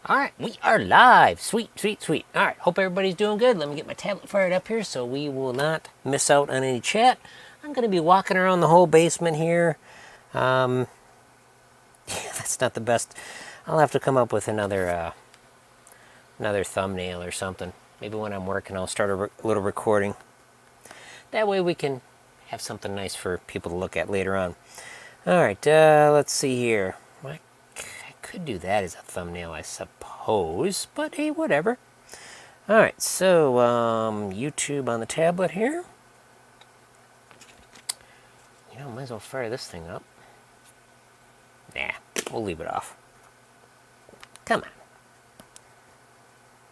All right, we are live. Sweet, sweet, sweet. All right, hope everybody's doing good. Let me get my tablet fired up here so we will not miss out on any chat. I'm going to be walking around the whole basement here. Yeah, that's not the best. I'll have to come up with another thumbnail or something. Maybe when I'm working, I'll start a little recording. That way we can have something nice for people to look at later on. All right, let's see here. I could do that as a thumbnail, I suppose, but hey, whatever. All right, so YouTube on the tablet here. You know, might as well fire this thing up. Nah, we'll leave it off. Come on.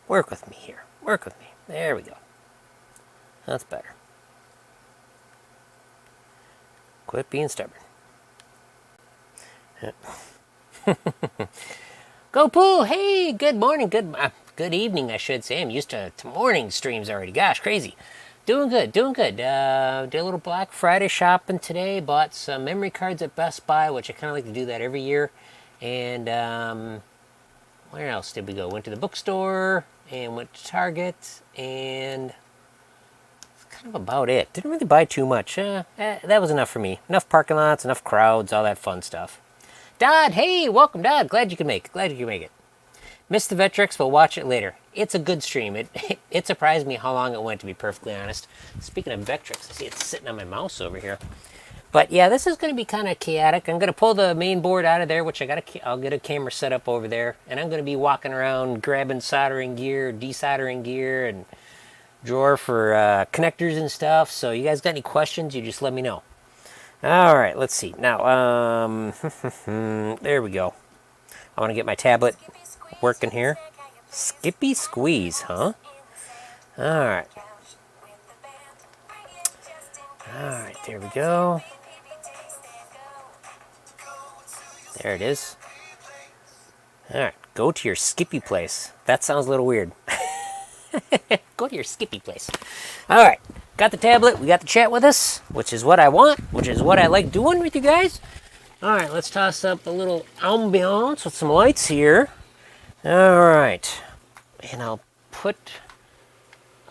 Work with me here. Work with me. There we go. That's better. Quit being stubborn. Go Pooh! Hey, good morning, good evening, I should say. I'm used to morning streams already. Gosh, crazy. Doing good, doing good. Did a little Black Friday shopping today. Bought some memory cards at Best Buy, which I kind of like to do that every year. And where else did we go? Went to the bookstore and went to Target, and that's kind of about it. Didn't really buy too much. That was enough for me. Enough parking lots, enough crowds, all that fun stuff. Dodd, hey, welcome, Dodd. Glad you could make it. Glad you could make it. Missed the Vectrex, but watch it later. It's a good stream. It surprised me how long it went, to be perfectly honest. Speaking of Vectrex, I see it's sitting on my mouse over here. But yeah, this is going to be kind of chaotic. I'm going to pull the main board out of there, which I'll get a camera set up over there, and I'm going to be walking around grabbing soldering gear, desoldering gear, and drawer for connectors and stuff. So you guys got any questions, you just let me know. All right, let's see. Now, there we go. I want to get my tablet working here. Skippy Squeeze, huh? All right. All right, there we go. There it is. All right, go to your Skippy place. That sounds a little weird. Go to your Skippy place. All right, got the tablet. We got the chat with us, which is what I want, which is what I like doing with you guys. All right, let's toss up a little ambiance with some lights here. All right, and I'll put.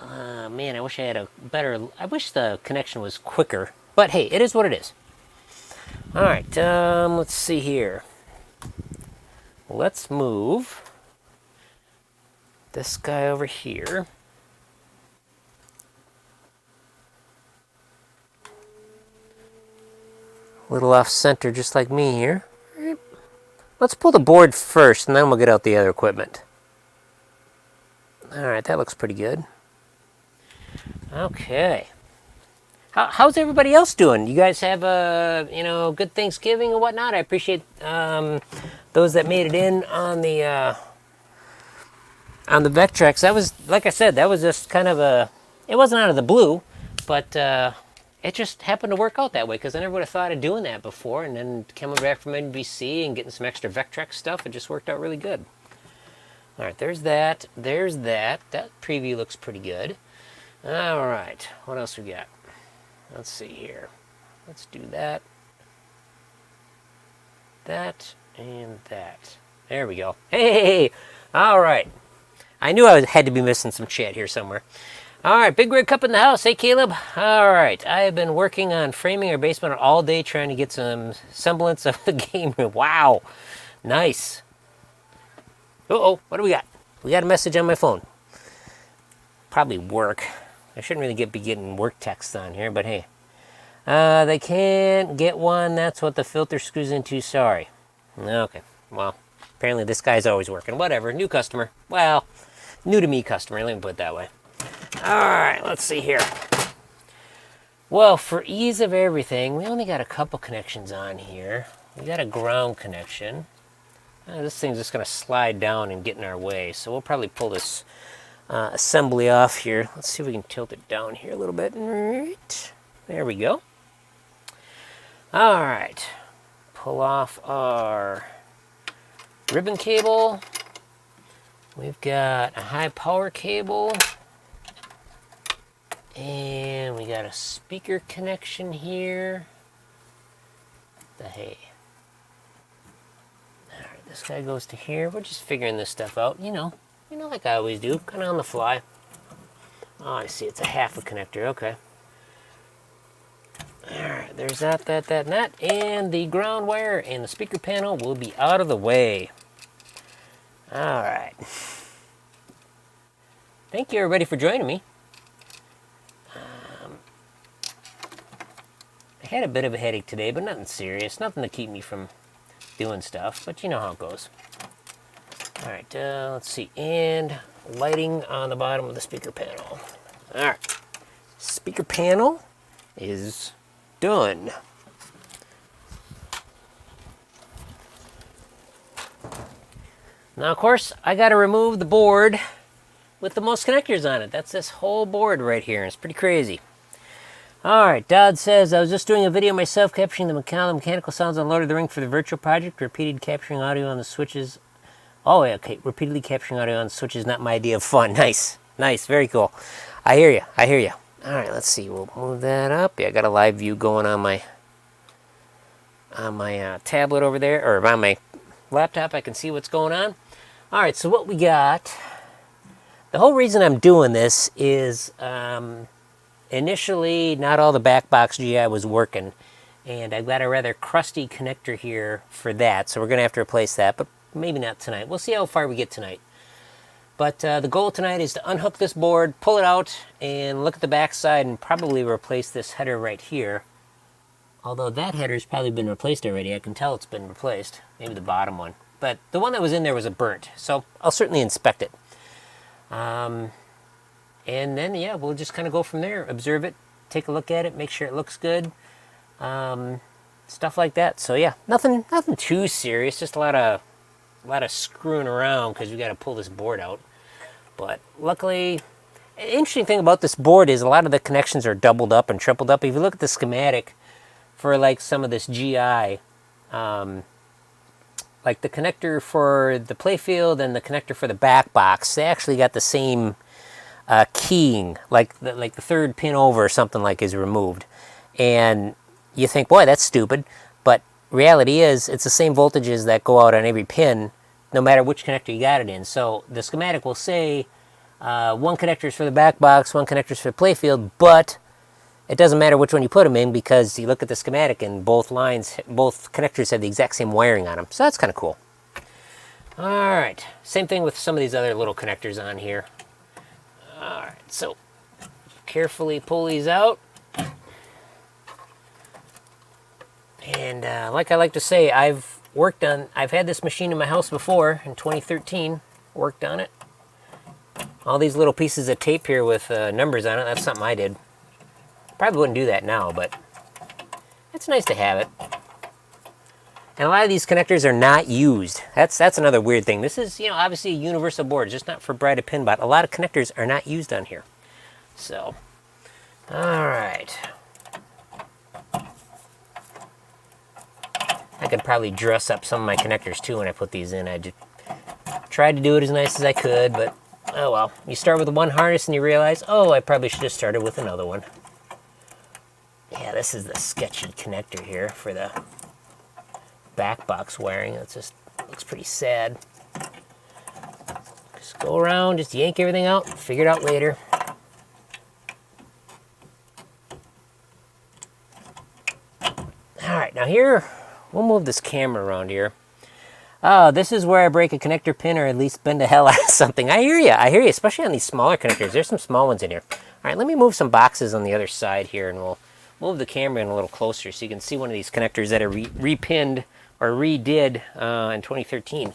Man, I wish I had a better. I wish the connection was quicker, but hey, it is what it is. All right, let's see here. Let's move this guy over here. A little off center, just like me here. Let's pull the board first, and then we'll get out the other equipment. All right, that looks pretty good. Okay. How's everybody else doing? You guys have a good Thanksgiving and whatnot? I appreciate those that made it in on the Vectrex. That was, like I said, that was just kind of it wasn't out of the blue, but it just happened to work out that way because I never would have thought of doing that before. And then coming back from NBC and getting some extra Vectrex stuff, it just worked out really good. All right, there's that. There's that. That preview looks pretty good. All right, what else we got? Let's see here. Let's do that. That and that. There we go. Hey! All right. I knew I had to be missing some chat here somewhere. All right, Big Red Cup in the house. Hey, Caleb. All right, I have been working on framing our basement all day trying to get some semblance of the game room. Wow. Nice. Uh-oh, what do we got? We got a message on my phone. Probably work. I shouldn't really be getting work texts on here, but hey. They can't get one. That's what the filter screws into. Sorry. Okay. Well, apparently this guy's always working. Whatever. New customer. Well, new to me customer. Let me put it that way. All right. Let's see here. Well, for ease of everything, we only got a couple connections on here. We got a ground connection. This thing's just going to slide down and get in our way. So we'll probably pull this assembly off here. Let's see if we can tilt it down here a little bit. Right. There we go. All right. Pull off our ribbon cable. We've got a high power cable. And we got a speaker connection here. Hey. this guy goes to here. We're just figuring this stuff out, you know like I always do, kind of on the fly. Oh, I see, it's a half a connector, okay. Alright, there's that, and that, and the ground wire and the speaker panel will be out of the way. Alright. Thank you everybody for joining me. I had a bit of a headache today, but nothing serious, nothing to keep me from doing stuff, but you know how it goes. Alright, let's see, and lighting on the bottom of the speaker panel. Alright, speaker panel is done. Now, of course, I got to remove the board with the most connectors on it. That's this whole board right here. It's pretty crazy. All right, Dodd says, I was just doing a video myself capturing the mechanical sounds on Lord of the Rings for the virtual project. Repeated capturing audio on the switches. Oh, yeah, okay. Repeatedly capturing audio on the switches, not my idea of fun. Nice. Nice. Very cool. I hear you. I hear you. All right, let's see. We'll move that up. Yeah, I got a live view going on my tablet over there, or on my laptop. I can see what's going on. All right, so what we got, the whole reason I'm doing this is initially not all the back box GI was working, and I've got a rather crusty connector here for that, so we're going to have to replace that, but maybe not tonight. We'll see how far we get tonight. But the goal tonight is to unhook this board, pull it out, and look at the back side and probably replace this header right here. Although that header's probably been replaced already. I can tell it's been replaced. Maybe the bottom one. But the one that was in there was a burnt, so I'll certainly inspect it. And then, yeah, we'll just kind of go from there. Observe it, take a look at it, make sure it looks good. Stuff like that. So, yeah, nothing too serious. Just a lot of screwing around because we got to pull this board out. But luckily, an interesting thing about this board is a lot of the connections are doubled up and tripled up. If you look at the schematic for like some of this GI, like the connector for the playfield and the connector for the back box, they actually got the same keying, like the third pin over or something like is removed. And you think, boy, that's stupid. But reality is, it's the same voltages that go out on every pin, no matter which connector you got it in. So the schematic will say one connector is for the back box, one connector is for the playfield, but it doesn't matter which one you put them in because you look at the schematic and both connectors have the exact same wiring on them. So that's kind of cool. All right, same thing with some of these other little connectors on here. All right, so carefully pull these out. And like I like to say, I've had this machine in my house before in 2013, worked on it. All these little pieces of tape here with numbers on it, that's something I did. Probably wouldn't do that now, but it's nice to have it. And a lot of these connectors are not used. That's another weird thing. This is, obviously a universal board, just not for Bride of Pinbot. A lot of connectors are not used on here. So, all right. I could probably dress up some of my connectors too when I put these in. I just tried to do it as nice as I could, but oh well. You start with one harness and you realize, oh, I probably should have started with another one. Yeah, this is the sketchy connector here for the back box wiring. It just looks pretty sad. Just go around, just yank everything out, figure it out later. All right, now here, we'll move this camera around here. Oh, this is where I break a connector pin or at least bend the hell out of something. I hear you, especially on these smaller connectors. There's some small ones in here. All right, let me move some boxes on the other side here and we'll move the camera in a little closer so you can see one of these connectors that are repinned or redid in 2013.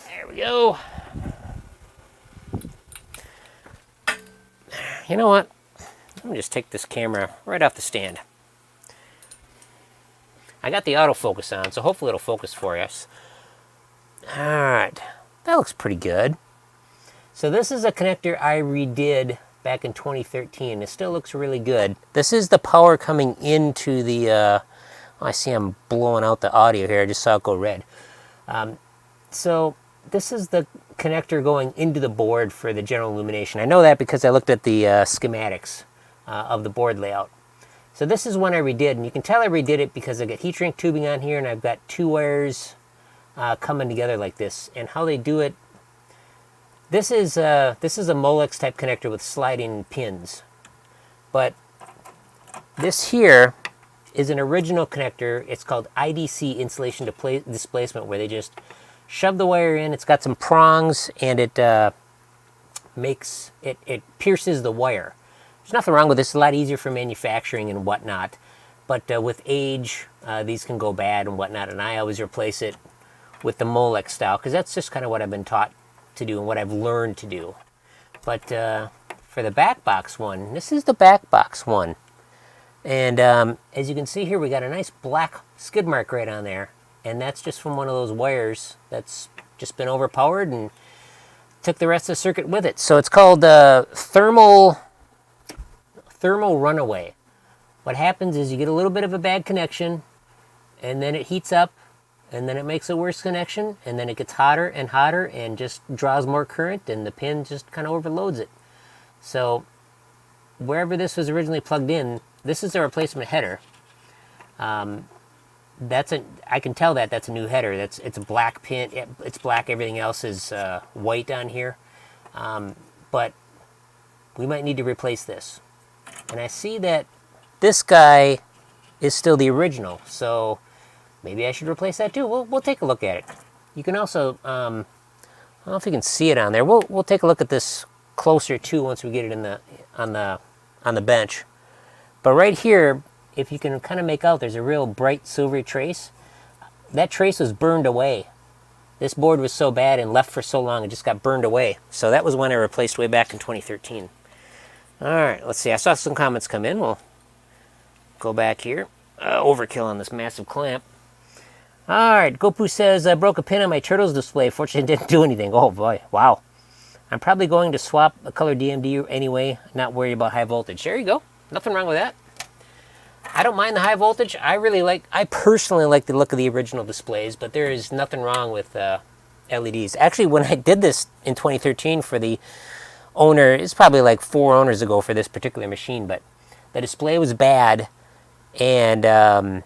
There we go. You know what? Let me just take this camera right off the stand. I got the autofocus on, so hopefully it'll focus for us. All right, that looks pretty good. So this is a connector I redid back in 2013. It still looks really good. This is the power coming into the, I see I'm blowing out the audio here. I just saw it go red. So this is the connector going into the board for the general illumination. I know that because I looked at the schematics of the board layout. So this is one I redid, and you can tell I redid it because I got heat shrink tubing on here, and I've got two wires coming together like this. And how they do it, this is a Molex type connector with sliding pins. But this here is an original connector. It's called IDC, insulation displacement, where they just shove the wire in. It's got some prongs, and it pierces the wire. There's nothing wrong with this. It's a lot easier for manufacturing and whatnot. But with age, these can go bad and whatnot. And I always replace it with the Molex style, because that's just kind of what I've been taught to do and what I've learned to do. But for the back box one, this is the back box one. And as you can see here, we got a nice black skid mark right on there. And that's just from one of those wires that's just been overpowered and took the rest of the circuit with it. So it's called thermal runaway. What happens is you get a little bit of a bad connection, and then it heats up, and then it makes a worse connection, and then it gets hotter and just draws more current, and the pin just kind of overloads it. So wherever this was originally plugged in, this is a replacement header. I can tell that's a new header. It's a black pin. It's black. Everything else is white on here. But we might need to replace this. And I see that this guy is still the original, so maybe I should replace that too. We'll take a look at it. You can also, I don't know if you can see it on there. We'll take a look at this closer too once we get it on the bench. But right here, if you can kind of make out, there's a real bright silvery trace. That trace was burned away. This board was so bad and left for so long, it just got burned away. So that was one I replaced way back in 2013. All right, let's see. I saw some comments come in. We'll go back here. Overkill on this massive clamp. All right, Gopu says, I broke a pin on my Turtles display. Fortunately, it didn't do anything. Oh, boy. Wow. I'm probably going to swap a color DMD anyway, not worry about high voltage. There you go. Nothing wrong with that. I don't mind the high voltage. I personally like the look of the original displays, but there is nothing wrong with LEDs. Actually, when I did this in 2013 for the owner, it's probably like 4 owners ago for this particular machine, but the display was bad, and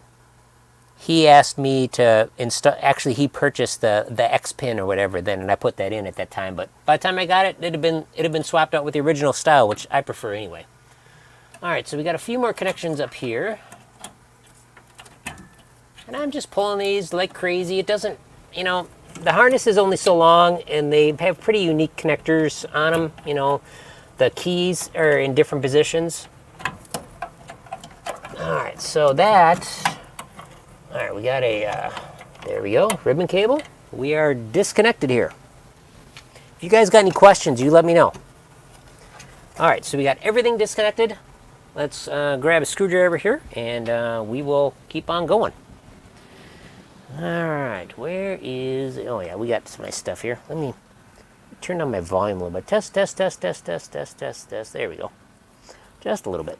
he asked me to install. Actually, he purchased the X pin or whatever then, and I put that in at that time. But by the time I got it, it had been swapped out with the original style, which I prefer anyway. All right, so we got a few more connections up here, and I'm just pulling these like crazy. It doesn't, the harness is only so long, and they have pretty unique connectors on them. The keys are in different positions. All right, so that. All right, we got there we go, ribbon cable. We are disconnected here. If you guys got any questions, you let me know. All right, so we got everything disconnected. Let's grab a screwdriver here, and we will keep on going. All right, where is... Oh, yeah, we got some nice stuff here. Let me turn down my volume a little bit. Test. There we go. Just a little bit.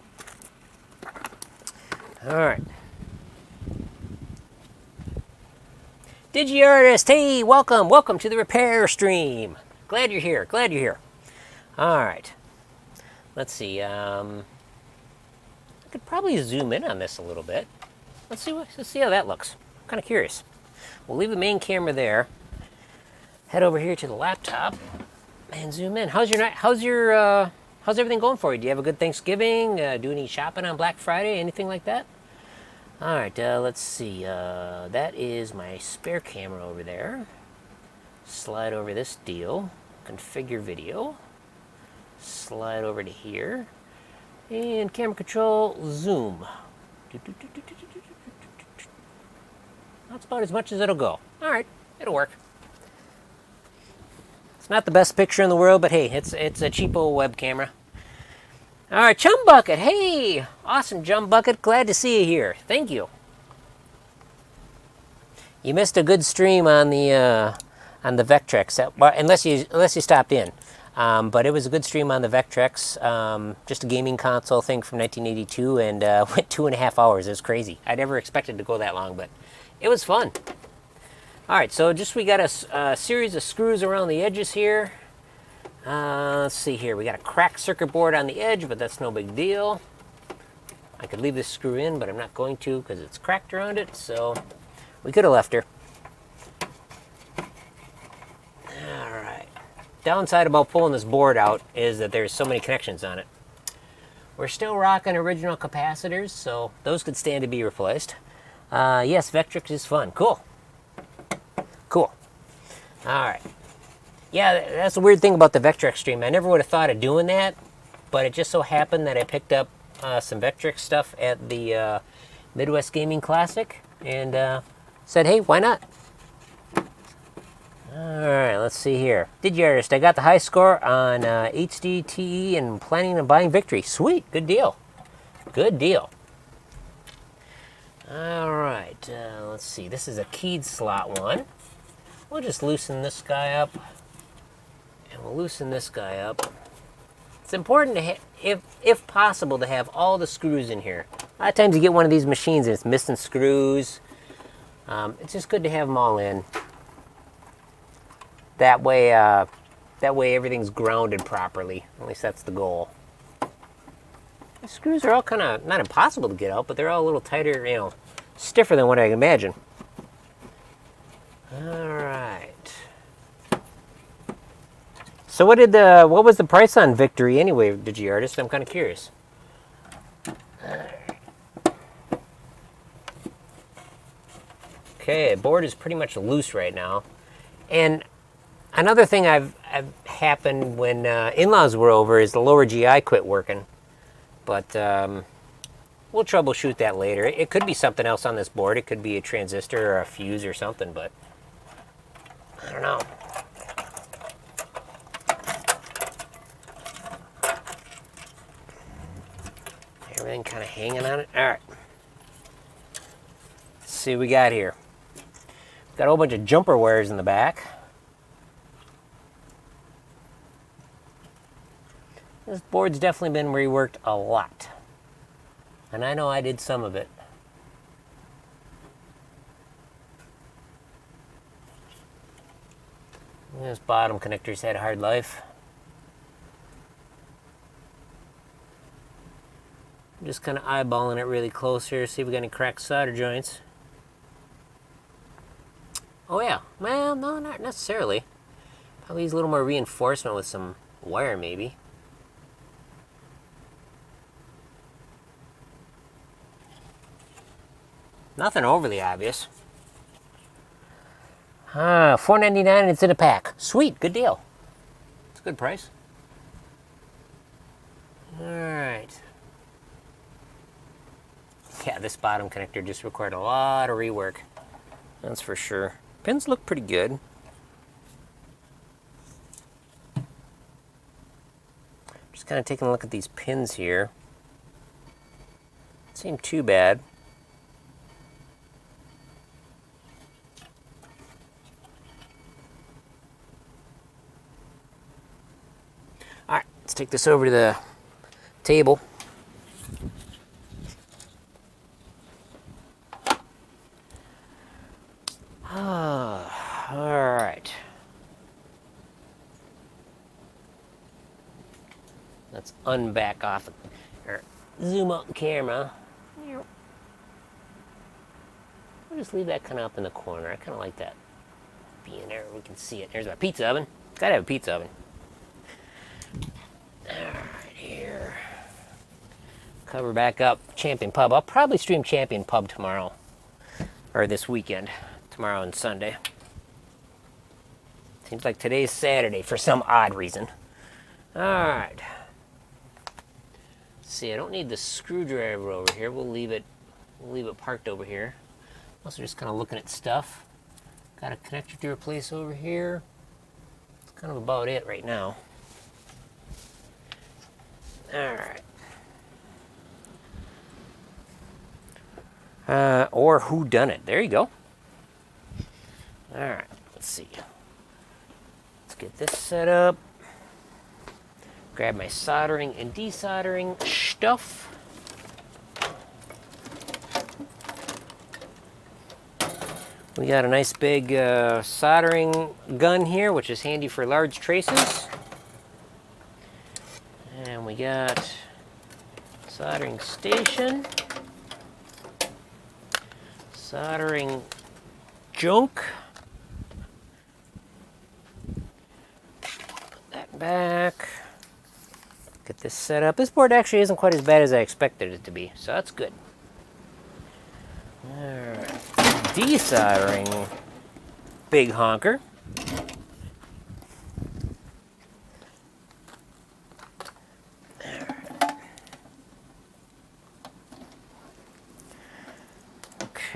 All right. DigiArtist, hey, welcome to the repair stream. Glad you're here. All right. Let's see. I could probably zoom in on this a little bit. Let's see how that looks. I'm kind of curious. We'll leave the main camera there. Head over here to the laptop and zoom in. How's everything going for you? Do you have a good Thanksgiving? Do any shopping on Black Friday? Anything like that? All right, let's see. That is my spare camera over there. Slide over this deal. Configure video. Slide over to here. And camera control, zoom. That's about as much as it'll go. All right, it'll work. It's not the best picture in the world, but hey, it's a cheapo web camera. All right, Chum Bucket. Hey, awesome, Chum Bucket. Glad to see you here. Thank you. You missed a good stream on the Vectrex, unless you stopped in. But it was a good stream on the Vectrex, just a gaming console thing from 1982, and went 2.5 hours. It was crazy. I never expected to go that long, but it was fun. All right, so we got a series of screws around the edges here. Let's see here. We got a cracked circuit board on the edge, but that's no big deal. I could leave this screw in, but I'm not going to because it's cracked around it, so we could have left her. All right. Downside about pulling this board out is that there's so many connections on it. We're still rocking original capacitors, so those could stand to be replaced. Yes, Vectrix is fun. Cool. Cool. All right. Yeah, that's the weird thing about the Vectrix stream. I never would have thought of doing that, but it just so happened that I picked up some Vectrix stuff at the Midwest Gaming Classic and said, hey, why not? All right, let's see here. Digiartist, I got the high score on HDTE and planning on buying Victory. Sweet, good deal. Good deal. All right, let's see. This is a keyed slot one. We'll just loosen this guy up. And we'll loosen this guy up. It's important, to if possible, to have all the screws in here. A lot of times you get one of these machines and it's missing screws. It's just good to have them all in. That way everything's grounded properly. At least that's the goal. The screws are all kind of, not impossible to get out, but they're all a little tighter, you know, stiffer than what I imagine. All right. So what was the price on Victory anyway, Digiartist? I'm kind of curious. Okay, board is pretty much loose right now. And another thing I've happened when in-laws were over is the lower GI quit working. But we'll troubleshoot that later. It could be something else on this board. It could be a transistor or a fuse or something, but I don't know. Everything kind of hanging on it. All right. Let's see what we got here. Got a whole bunch of jumper wires in the back. This board's definitely been reworked a lot. And I know I did some of it. This bottom connector's had a hard life. I'm just kind of eyeballing it really close here, see if we got any cracked solder joints. Oh yeah, well, no, not necessarily. Probably needs a little more reinforcement with some wire, maybe. Nothing overly obvious. $4.99 and it's in a pack. Sweet, good deal. It's a good price. All right. Yeah, this bottom connector just required a lot of rework. That's for sure. Pins look pretty good. Just kind of taking a look at these pins here. Doesn't seem too bad. All right, let's take this over to the table. All right. Let's unback off or zoom out the camera. We'll just leave that kind of up in the corner. I kind of like that being there. We can see it. There's my pizza oven. Gotta have a pizza oven. All right, here. Cover back up. Champion Pub. I'll probably stream Champion Pub tomorrow or this weekend. Tomorrow and Sunday. Seems like today's Saturday for some odd reason. Alright. See, I don't need the screwdriver over here. We'll leave it parked over here. Also just kind of looking at stuff. Got a connector to replace over here. That's kind of about it right now. Alright. Or who done it. There you go. Alright, let's see. Let's get this set up. Grab my soldering and desoldering stuff. We got a nice big soldering gun here, which is handy for large traces. And we got soldering station, soldering junk. Put that back. Get this set up. This board actually isn't quite as bad as I expected it to be, so that's good. Alright. Desoldering big honker.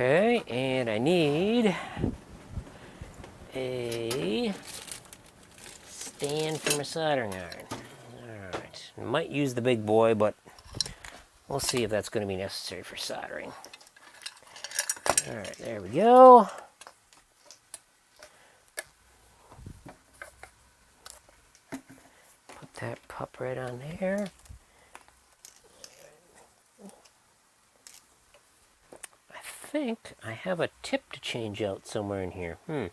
Okay, and I need a stand for my soldering iron. Alright, I might use the big boy, but we'll see if that's going to be necessary for soldering. Alright, there we go. Put that pup right on there. I think I have a tip to change out somewhere in here. I'll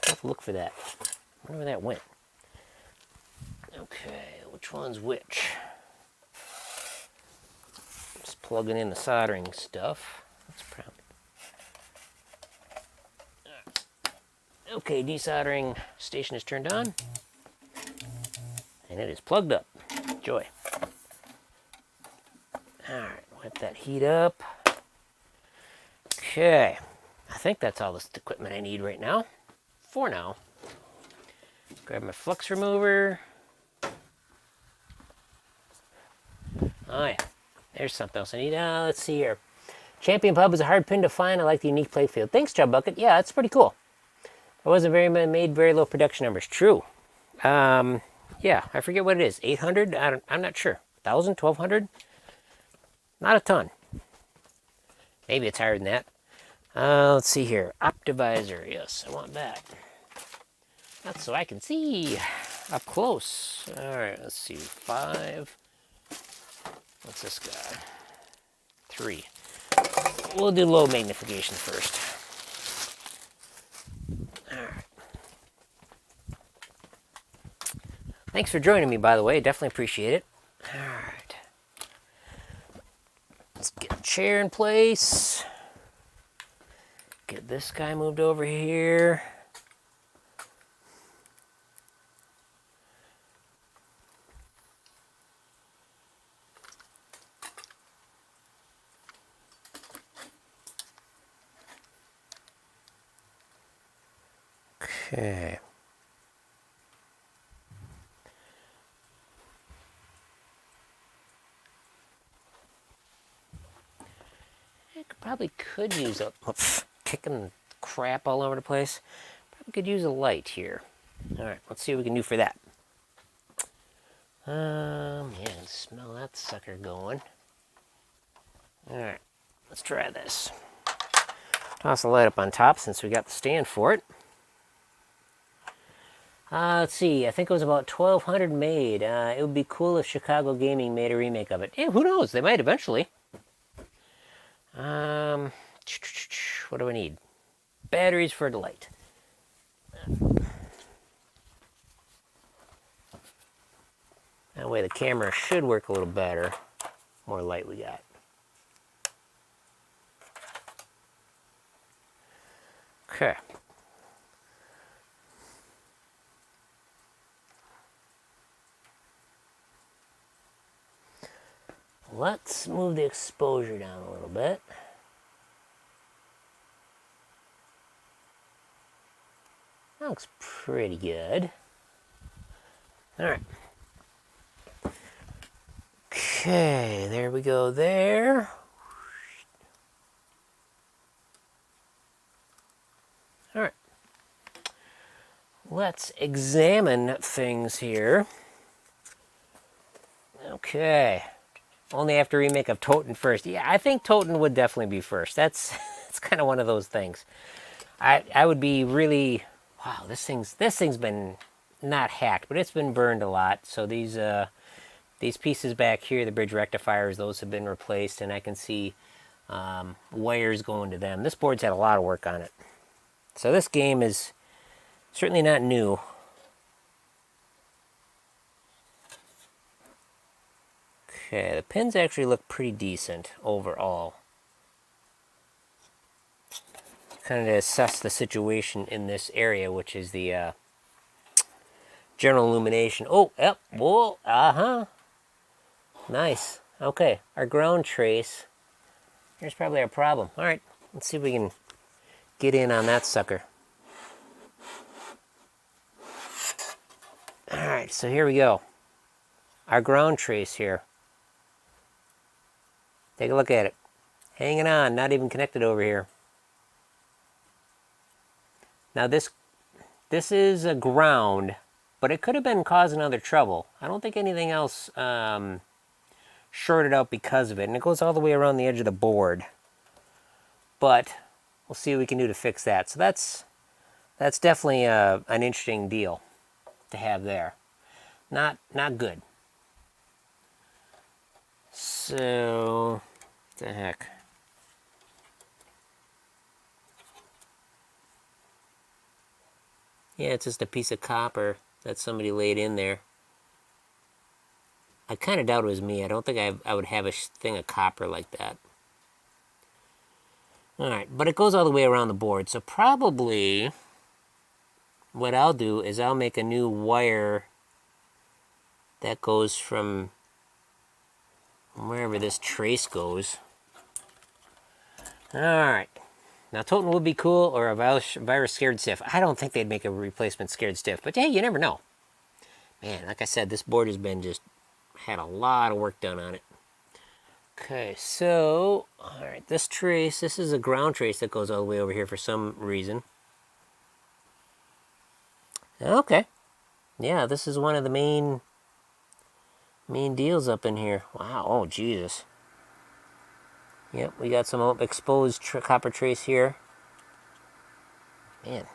have to look for that. I wonder where that went. Okay, which one's which? Just plugging in the soldering stuff. That's probably... Okay, desoldering station is turned on. And it is plugged up. Joy. Alright, let that heat up. Okay, I think that's all this equipment I need right now. For now. Grab my flux remover. Oh yeah, there's something else I need. Let's see here. Champion Pub is a hard pin to find. I like the unique play field. Thanks, Chub Bucket. Yeah, that's pretty cool. I wasn't made very low production numbers. True. Yeah, I forget what it is. 800? I'm not sure. 1,000? 1,200? Not a ton. Maybe it's higher than that. Let's see here. Optivisor. Yes, I want that. That's so I can see up close. All right, let's see. 5. What's this guy? 3. We'll do low magnification first. All right. Thanks for joining me, by the way. Definitely appreciate it. All right. Let's get a chair in place. Get this guy moved over here. Okay. Probably could use a... kicking crap all over the place. Probably could use a light here. Alright, let's see what we can do for that. Yeah, smell that sucker going. Alright, let's try this. Toss the light up on top since we got the stand for it. Let's see, I think it was about 1,200 made. It would be cool if Chicago Gaming made a remake of it. Yeah, who knows? They might eventually. What do I need? Batteries for the light. That way the camera should work a little better. More light we got. Okay. Let's move the exposure down a little bit. That looks pretty good. All right. Okay, there we go there. All right. Let's examine things here. Okay. Only after remake of Toten first. Yeah, I think Toten would definitely be first. That's it's kind of one of those things. I would be really... Wow, this thing's been not hacked, but it's been burned a lot. So these pieces back here, the bridge rectifiers, those have been replaced, and I can see wires going to them. This board's had a lot of work on it. So this game is certainly not new. Okay, the pins actually look pretty decent overall. Kind of to assess the situation in this area, which is the general illumination. Oh, yep, whoa, nice. Okay, our ground trace. Here's probably our problem. All right, let's see if we can get in on that sucker. All right, so here we go. Our ground trace here. Take a look at it. Hanging on, not even connected over here. Now this is a ground, but it could have been causing other trouble. I don't think anything else shorted out because of it, and it goes all the way around the edge of the board. But we'll see what we can do to fix that. So that's definitely an interesting deal to have there. Not good. So, what the heck? Yeah, it's just a piece of copper that somebody laid in there. I kind of doubt it was me. I don't think I would have a thing of copper like that. Alright, but it goes all the way around the board. So probably what I'll do is I'll make a new wire that goes from wherever this trace goes. Alright. Now, totem would be cool, or a virus scared stiff. I don't think they'd make a replacement scared stiff, but hey, you never know. Man, like I said, this board has been had a lot of work done on it. Okay, so, alright, this trace, this is a ground trace that goes all the way over here for some reason. Okay. Yeah, this is one of the main deals up in here. Wow, oh Jesus. Yep, we got some exposed copper trace here. Man.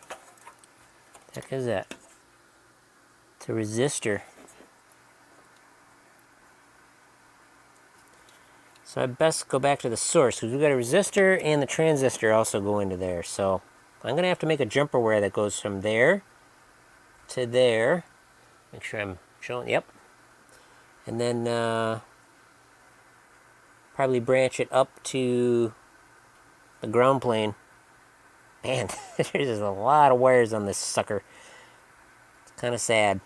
What the heck is that? It's a resistor. So I best go back to the source, because we've got a resistor and the transistor also go into there. So I'm going to have to make a jumper wire that goes from there to there. Make sure I'm showing, yep. And then probably branch it up to the ground plane. Man, there's a lot of wires on this sucker. It's kind of sad.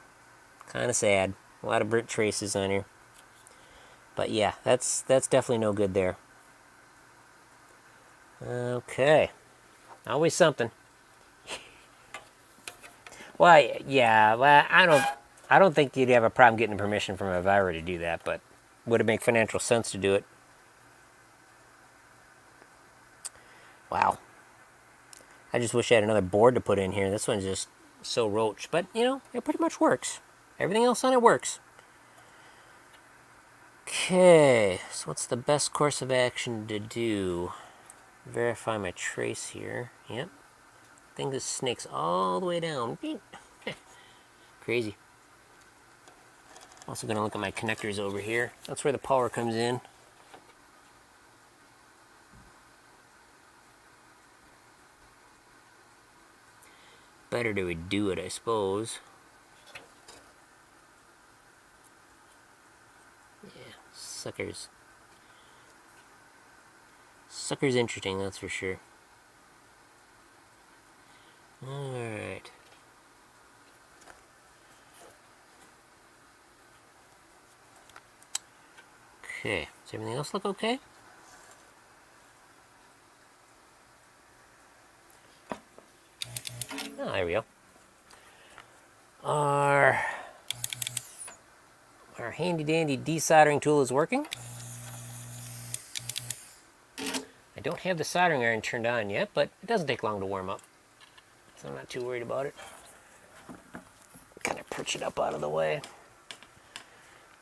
Kind of sad. A lot of brick traces on here. But yeah, that's definitely no good there. Okay. Always something. Well, yeah, well, I don't think you'd have a problem getting permission from a Vira to do that, but would it make financial sense to do it? Wow. I just wish I had another board to put in here. This one's just so roached, but you know, it pretty much works. Everything else on it works. Okay, so what's the best course of action to do? Verify my trace here. Yep. I think this snakes all the way down. Crazy. Also gonna look at my connectors over here. That's where the power comes in. Better to do it, I suppose. Yeah, suckers. Sucker's interesting, that's for sure. Alright. Okay, does everything else look okay? Oh, there we go. Our handy dandy desoldering tool is working. I don't have the soldering iron turned on yet, but it doesn't take long to warm up, so I'm not too worried about it. Kind of perch it up out of the way.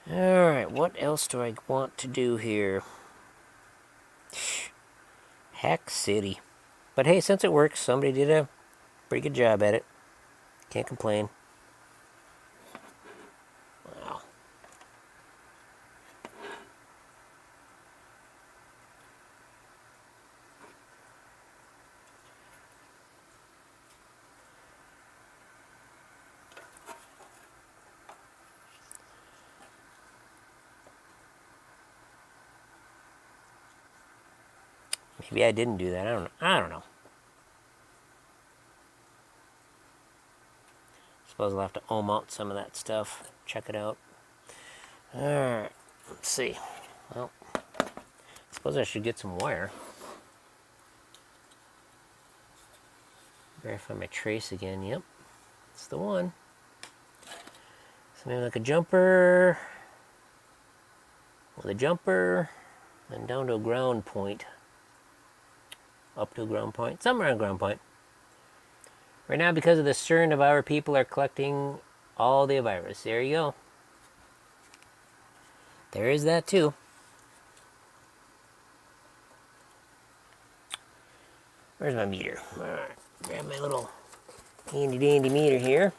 Alright, what else do I want to do here? Hack City. But hey, since it works, somebody did a pretty good job at it. Can't complain. Wow. Maybe I didn't do that. I don't know. Suppose I'll have to ohm out some of that stuff. Check it out. Alright, let's see. Well, I suppose I should get some wire. Verify my trace again. Yep, it's the one. So maybe like a jumper with a jumper and down to a ground point. Up to a ground point. Somewhere on ground point. Right now, because of the CERN of our people are collecting all the virus. There you go. There is that too. Where's my meter? Alright, grab my little handy dandy meter here.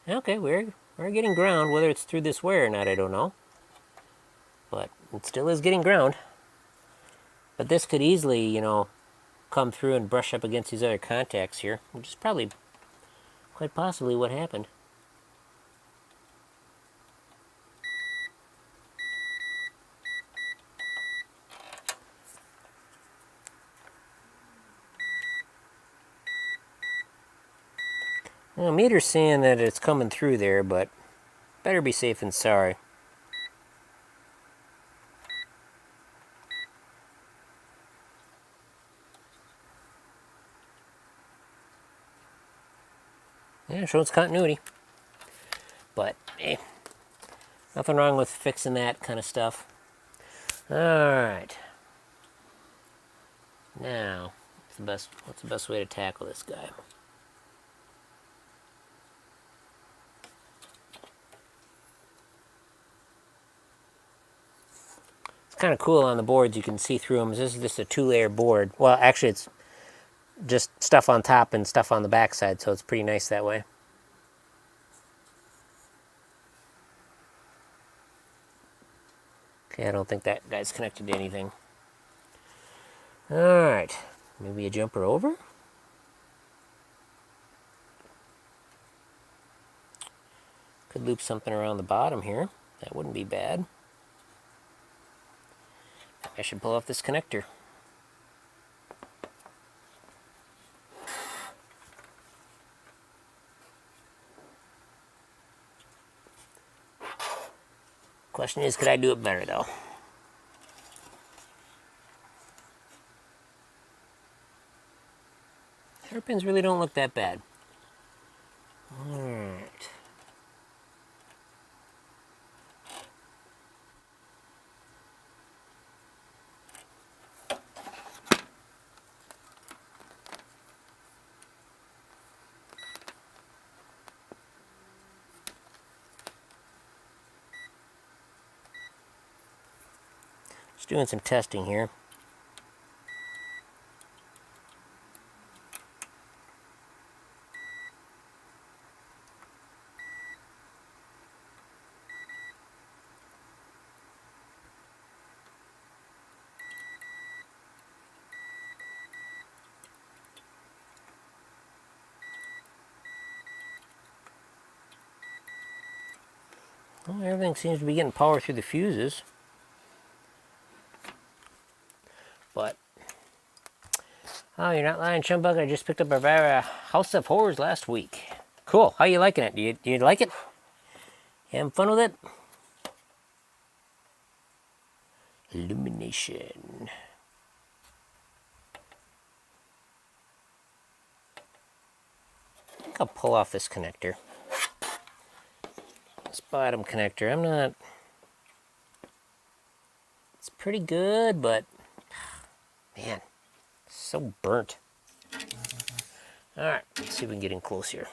Okay, we're getting ground. Whether it's through this wire or not, I don't know. But it still is getting ground. But this could easily, you know, come through and brush up against these other contacts here, which is probably quite possibly what happened. Well, meter's saying that it's coming through there, but better be safe than sorry. Yeah, shows continuity. But, nothing wrong with fixing that kind of stuff. Alright. Now, what's the best way to tackle this guy? It's kind of cool on the boards. You can see through them. This is just a 2-layer board. Well, actually, it's just stuff on top and stuff on the back side, so it's pretty nice that way. Okay, I don't think that guy's connected to anything. Alright, maybe a jumper over? Could loop something around the bottom here. That wouldn't be bad. I should pull off this connector. Question is, could I do it better though? Hairpins really don't look that bad. Alright. Just doing some testing here. Well, everything seems to be getting power through the fuses. But, oh, you're not lying, Chumbug. I just picked up a House of Horrors last week. Cool. How you liking it? Do you like it? You having fun with it? Illumination. I think I'll pull off this connector. This bottom connector. I'm not... It's pretty good, but... Man, so burnt. Alright, let's see if we can get in close here.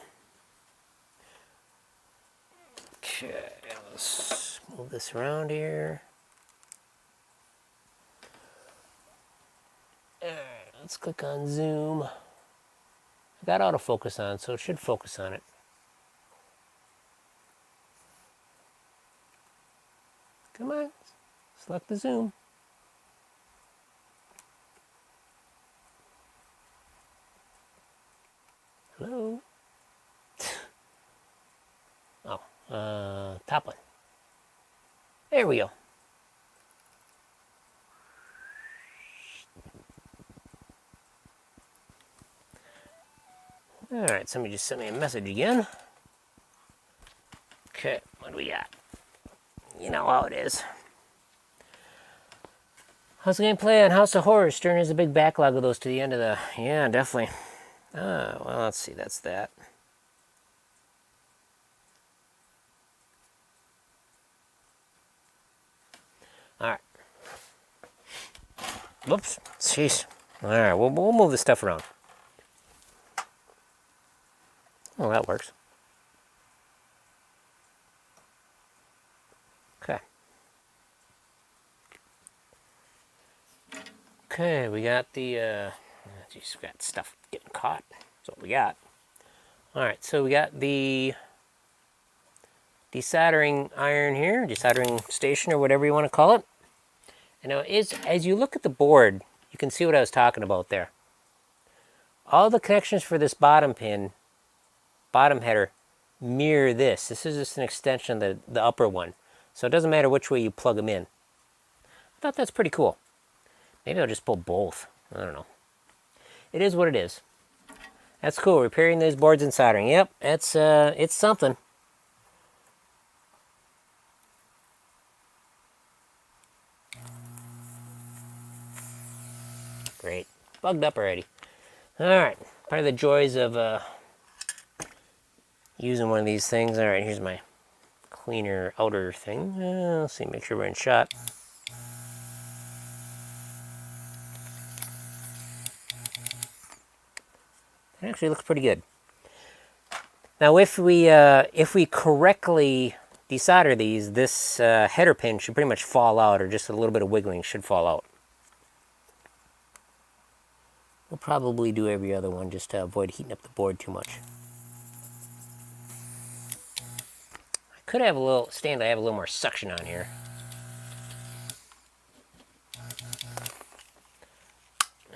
Okay, let's move this around here. Alright, let's click on zoom. I got autofocus on, so it should focus on it. Come on, select the zoom. Hello? Top one. There we go. Alright, somebody just sent me a message again. Okay, what do we got? You know how it is. How's the gameplay on House of Horrors? Stern has a big backlog of those to the end of the... Yeah, definitely. Well, let's see, that's that. Alright. Whoops. Jeez. Alright, we'll move this stuff around. Oh, that works. Okay. Okay, we got the, geez, we got stuff getting caught. That's what we got. Alright, so we got the desoldering iron here, desoldering station or whatever you want to call it. And now, as you look at the board, you can see what I was talking about there. All the connections for this bottom pin, bottom header, mirror this. This is just an extension of the upper one. So it doesn't matter which way you plug them in. I thought that's pretty cool. Maybe I'll just pull both. I don't know. It is what it is. That's cool. Repairing these boards and soldering. Yep, it's something. Great. Bugged up already. Alright. Part of the joys of using one of these things. Alright, here's my cleaner outer thing. Let's see, make sure we're in shot. It actually looks pretty good. Now, if we correctly desolder these, this header pin should pretty much fall out, or just a little bit of wiggling should fall out. We'll probably do every other one just to avoid heating up the board too much. I could have a little stand. I have a little more suction on here.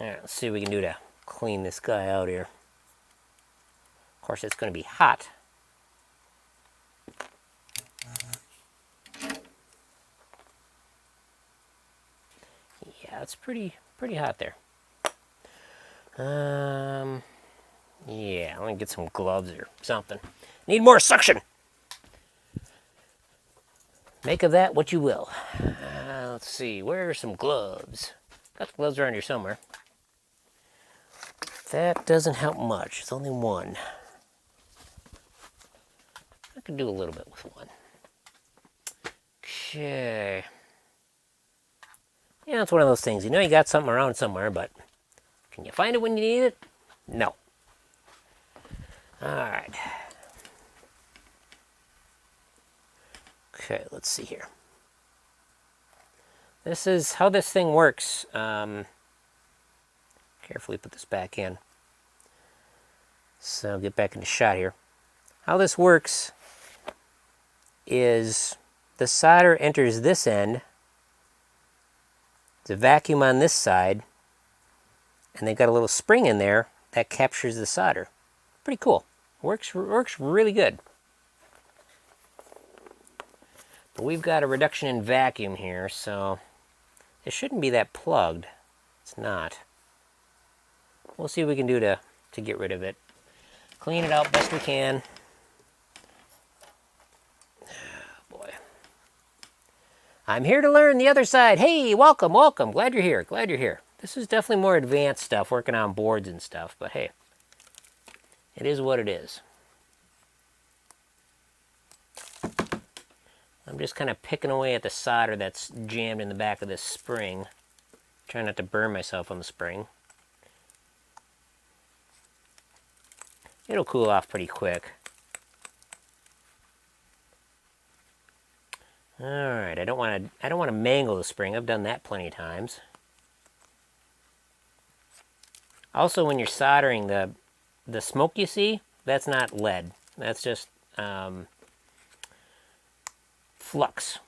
All right, let's see what we can do to clean this guy out here. Of course, it's going to be hot. Yeah, it's pretty hot there. Yeah, I'm gonna get some gloves or something. Need more suction. Make of that what you will. Let's see, where are some gloves? Got the gloves around here somewhere. That doesn't help much. It's only one. I could do a little bit with one. Okay. Yeah, it's one of those things. You know you got something around somewhere, but can you find it when you need it? No. Alright. Okay, let's see here. This is how this thing works. Carefully put this back in. So I'll get back into shot here. How this works is the solder enters this end. There's a vacuum on this side. And they've got a little spring in there that captures the solder. Pretty cool. Works really good. But we've got a reduction in vacuum here, so it shouldn't be that plugged. It's not. We'll see what we can do to get rid of it. Clean it out best we can. Oh boy. I'm here to learn the other side. Hey, welcome, welcome. Glad you're here. Glad you're here. This is definitely more advanced stuff, working on boards and stuff, but hey, it is what it is. I'm just kind of picking away at the solder that's jammed in the back of this spring. Trying not to burn myself on the spring. It'll cool off pretty quick. All right, I don't want to mangle the spring. I've done that plenty of times. Also, when you're soldering, the smoke you see, that's not lead. That's just flux.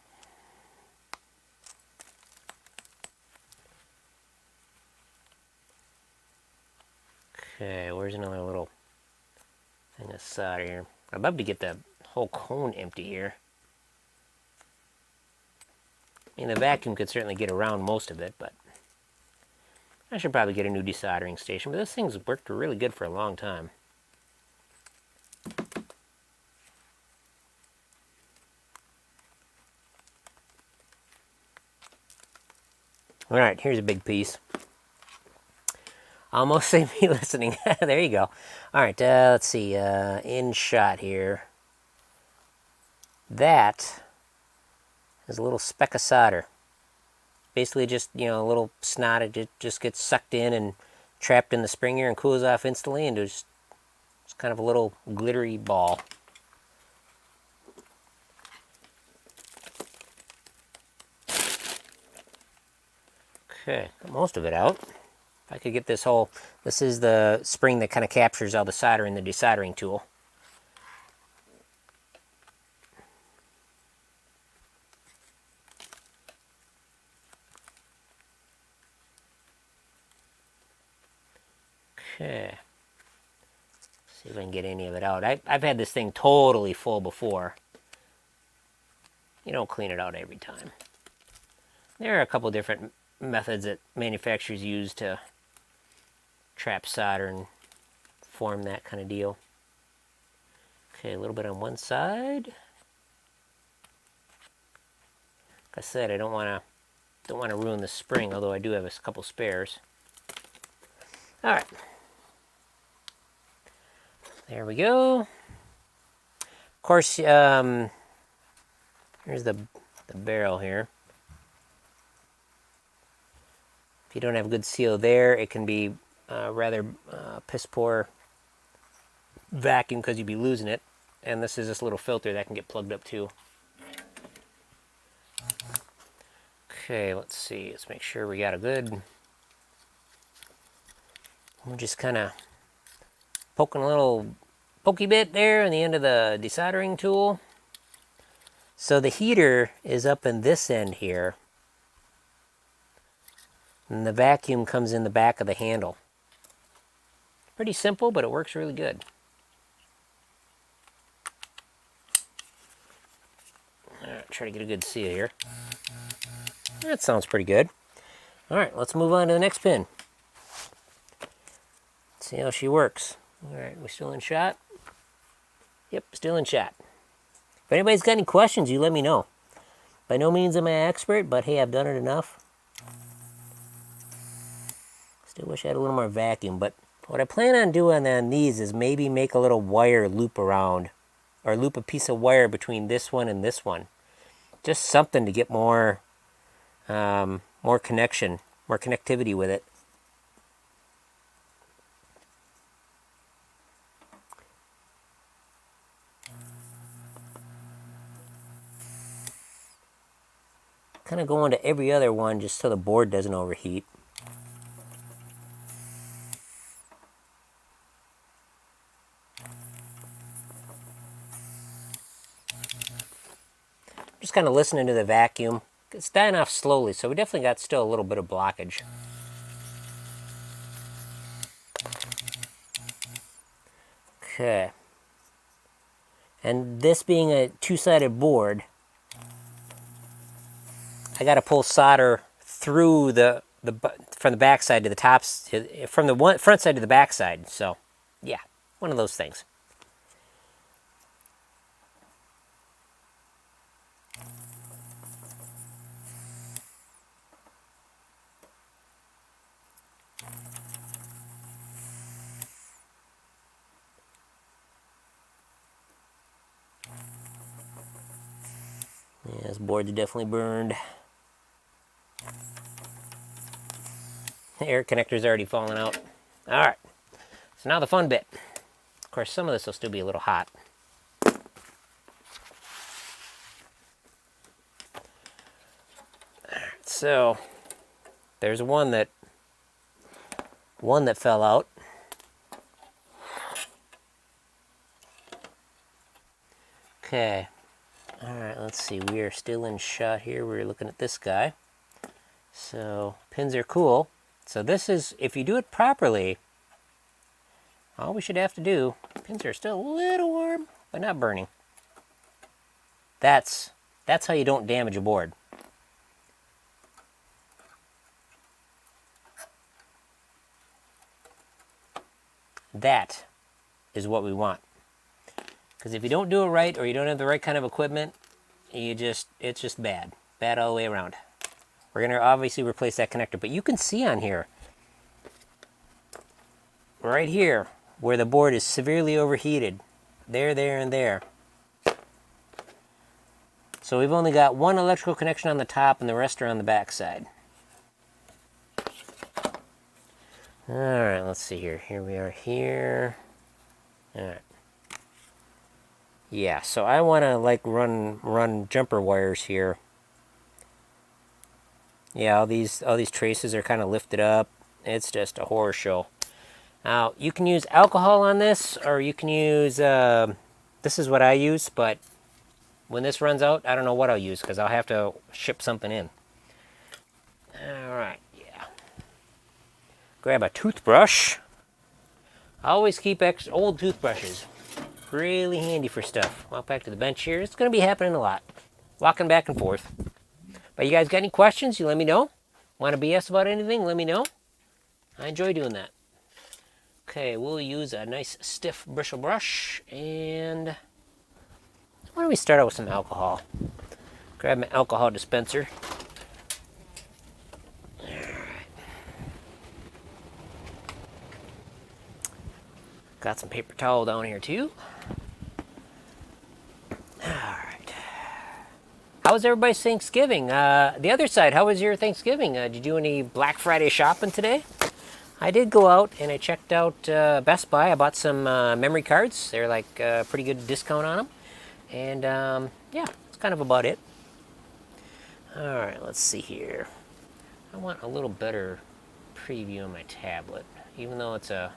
Okay, where's another little thing of solder here. I'd love to get the whole cone empty here. I mean, the vacuum could certainly get around most of it, but I should probably get a new desoldering station. But this thing's worked really good for a long time. All right, here's a big piece. Almost saved me listening. There you go. All right, let's see. In shot here. That is a little speck of solder. Basically just, you know, a little snot. It just gets sucked in and trapped in the spring here and cools off instantly, and it's kind of a little glittery ball. Okay, got most of it out. If I could get this whole, this is the spring that kind of captures all the solder in the desoldering tool. Okay. See if I can get any of it out. I've had this thing totally full before. You don't clean it out every time. There are a couple different methods that manufacturers use to trap solder and form that kind of deal. Okay, a little bit on one side. Like I said, I don't want to ruin the spring, although I do have a couple spares. All right. There we go. Of course, here's the barrel here. If you don't have a good seal there, it can be rather piss poor vacuum because you'd be losing it. And this is this little filter that can get plugged up too. Okay, let's see. Let's make sure we got a good. We're just kind of poking a little pokey bit there on the end of the desoldering tool. So the heater is up in this end here. And the vacuum comes in the back of the handle. Pretty simple, but it works really good. All right, try to get a good seal here. That sounds pretty good. All right, let's move on to the next pin. See how she works. All right, we still in shot? Yep, still in shot. If anybody's got any questions, you let me know. By no means am I an expert, but hey, I've done it enough. Still wish I had a little more vacuum, but what I plan on doing on these is maybe make a little wire loop around, or loop a piece of wire between this one and this one. Just something to get more, more connection, more connectivity with it. Kind of going to every other one just so the board doesn't overheat. Just kind of listening to the vacuum. It's dying off slowly, so we definitely got still a little bit of blockage. Okay. And this being a two-sided board, I got to pull solder through from the back side to the tops, from the front side to the back side. So, yeah, one of those things. Yeah, this board's definitely burned. The air connector's already fallen out. All right, so now the fun bit. Of course, some of this will still be a little hot. All right, so there's one that fell out. Okay. All right, let's see. We are still in shot here. We're looking at this guy. So pins are cool. So this is, if you do it properly, all we should have to do, Pins are still a little warm, but not burning. That's how you don't damage a board. That is what we want. Because if you don't do it right, or you don't have the right kind of equipment, it's just bad. Bad all the way around. We're going to obviously replace that connector, but you can see on here, right here, where the board is severely overheated. There, and there. So we've only got one electrical connection on the top, and the rest are on the back side. Alright, let's see here. Here we are here. Alright. Yeah, so I want to like run jumper wires here. Yeah, all these traces are kind of lifted up. It's just a horror show. Now, you can use alcohol on this, or you can use, this is what I use, but when this runs out, I don't know what I'll use, because I'll have to ship something in. Alright, yeah. Grab a toothbrush. I always keep old toothbrushes. Really handy for stuff. Walk back to the bench here. It's going to be happening a lot. Walking back and forth. But you guys got any questions? You let me know. Want to BS about anything? Let me know. I enjoy doing that. Okay, we'll use a nice stiff bristle brush. And why don't we start out with some alcohol? Grab my alcohol dispenser. Got some paper towel down here too. Alright. How was everybody's Thanksgiving? The other side, how was your Thanksgiving? Did you do any Black Friday shopping today? I did go out and I checked out Best Buy. I bought some memory cards. They're like pretty good discount on them. And yeah, that's kind of about it. Alright, let's see here. I want a little better preview on my tablet. Even though it's a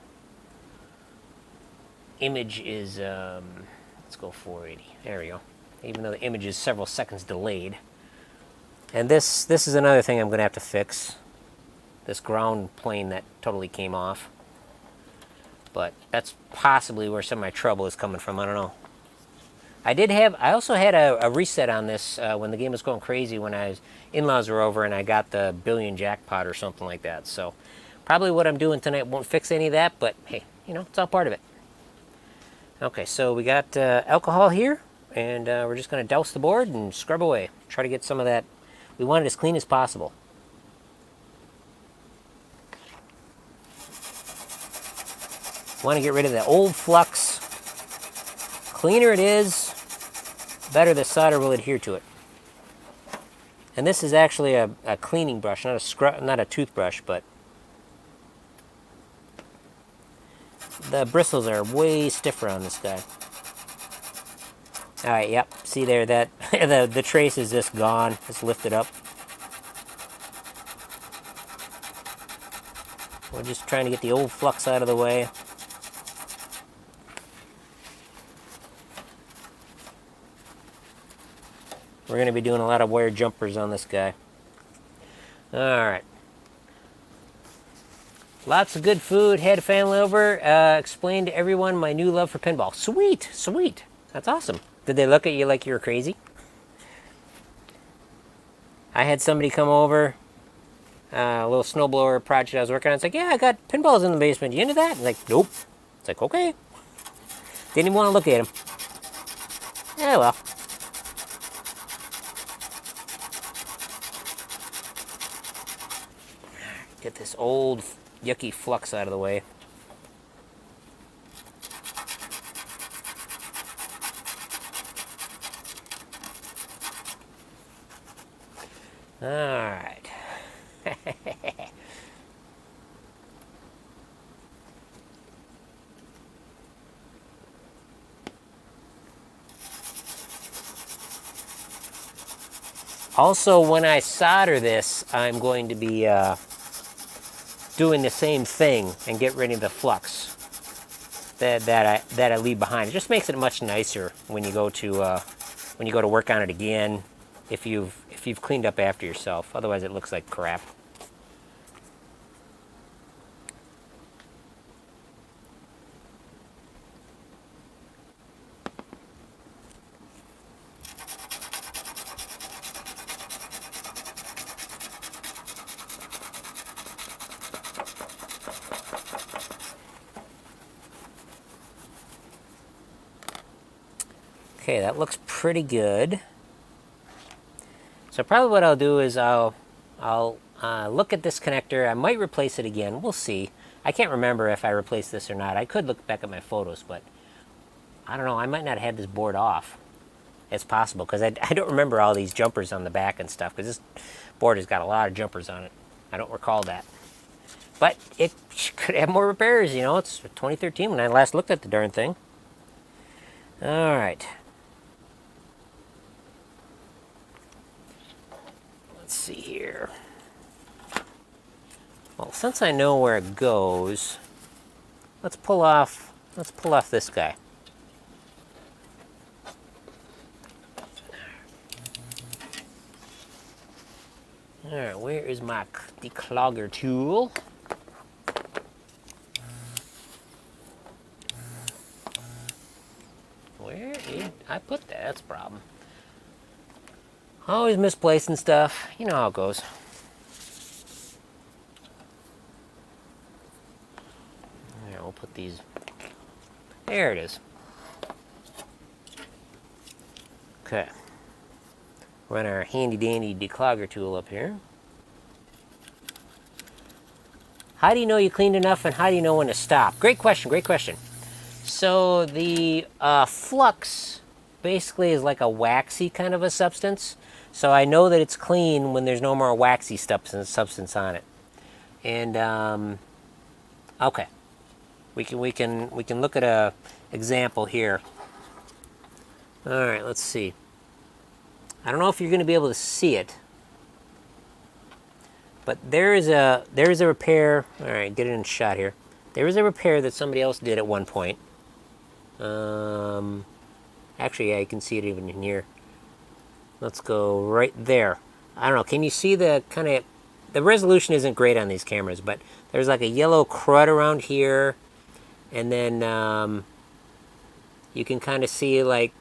image is, let's go 480. There we go. Even though the image is several seconds delayed. And this is another thing I'm going to have to fix. This ground plane that totally came off. But that's possibly where some of my trouble is coming from. I don't know. I also had a reset on this when the game was going crazy, when in-laws were over and I got the billion jackpot or something like that. So probably what I'm doing tonight won't fix any of that, but hey, you know, it's all part of it. Okay, so we got alcohol here, and we're just going to douse the board and scrub away. Try to get some of that. We want it as clean as possible. Want to get rid of the old flux. Cleaner it is, better the solder will adhere to it. And this is actually a cleaning brush, not a toothbrush, but the bristles are way stiffer on this guy. All right, yep. See there, that the trace is just gone. It's lifted up. We're just trying to get the old flux out of the way. We're going to be doing a lot of wire jumpers on this guy. All right. Lots of good food. Had a family over. Explained to everyone my new love for pinball. Sweet, sweet. That's awesome. Did they look at you like you were crazy? I had somebody come over. A little snowblower project I was working on. It's like, yeah, I got pinballs in the basement. You into that? I'm like, nope. It's like, okay. Didn't even want to look at them. Yeah, well. Get this old yucky flux out of the way. All right. Also, when I solder this, I'm going to be doing the same thing and get rid of the flux that I leave behind. It just makes it much nicer when you go to work on it again, if you've cleaned up after yourself. Otherwise, it looks like crap. Okay, that looks pretty good. So probably what I'll do is I'll look at this connector. I might replace it again. We'll see. I can't remember if I replaced this or not. I could look back at my photos, but I don't know. I might not have this board off. It's possible, because I don't remember all these jumpers on the back and stuff, because this board has got a lot of jumpers on it. I don't recall that. But it could have more repairs, you know. It's 2013 when I last looked at the darn thing. All right. Let's see here. Well, since I know where it goes, let's pull off this guy. All right, where is my declogger tool? Where did I put that? That's a problem. Always misplacing stuff. You know how it goes. All right, we'll put these. There it is. Okay. Run our handy dandy declogger tool up here. How do you know you cleaned enough, and how do you know when to stop? Great question, great question. So the flux basically is like a waxy kind of a substance. So I know that it's clean when there's no more waxy substance on it. And okay, we can look at a example here. All right, let's see. I don't know if you're going to be able to see it, but there is a repair. All right, get it in shot here. There is a repair that somebody else did at one point. Actually, yeah, you can see it even in here. Let's go right there. I don't know. Can you see the kind of... The resolution isn't great on these cameras, but there's like a yellow crud around here. And then you can kind of see, like,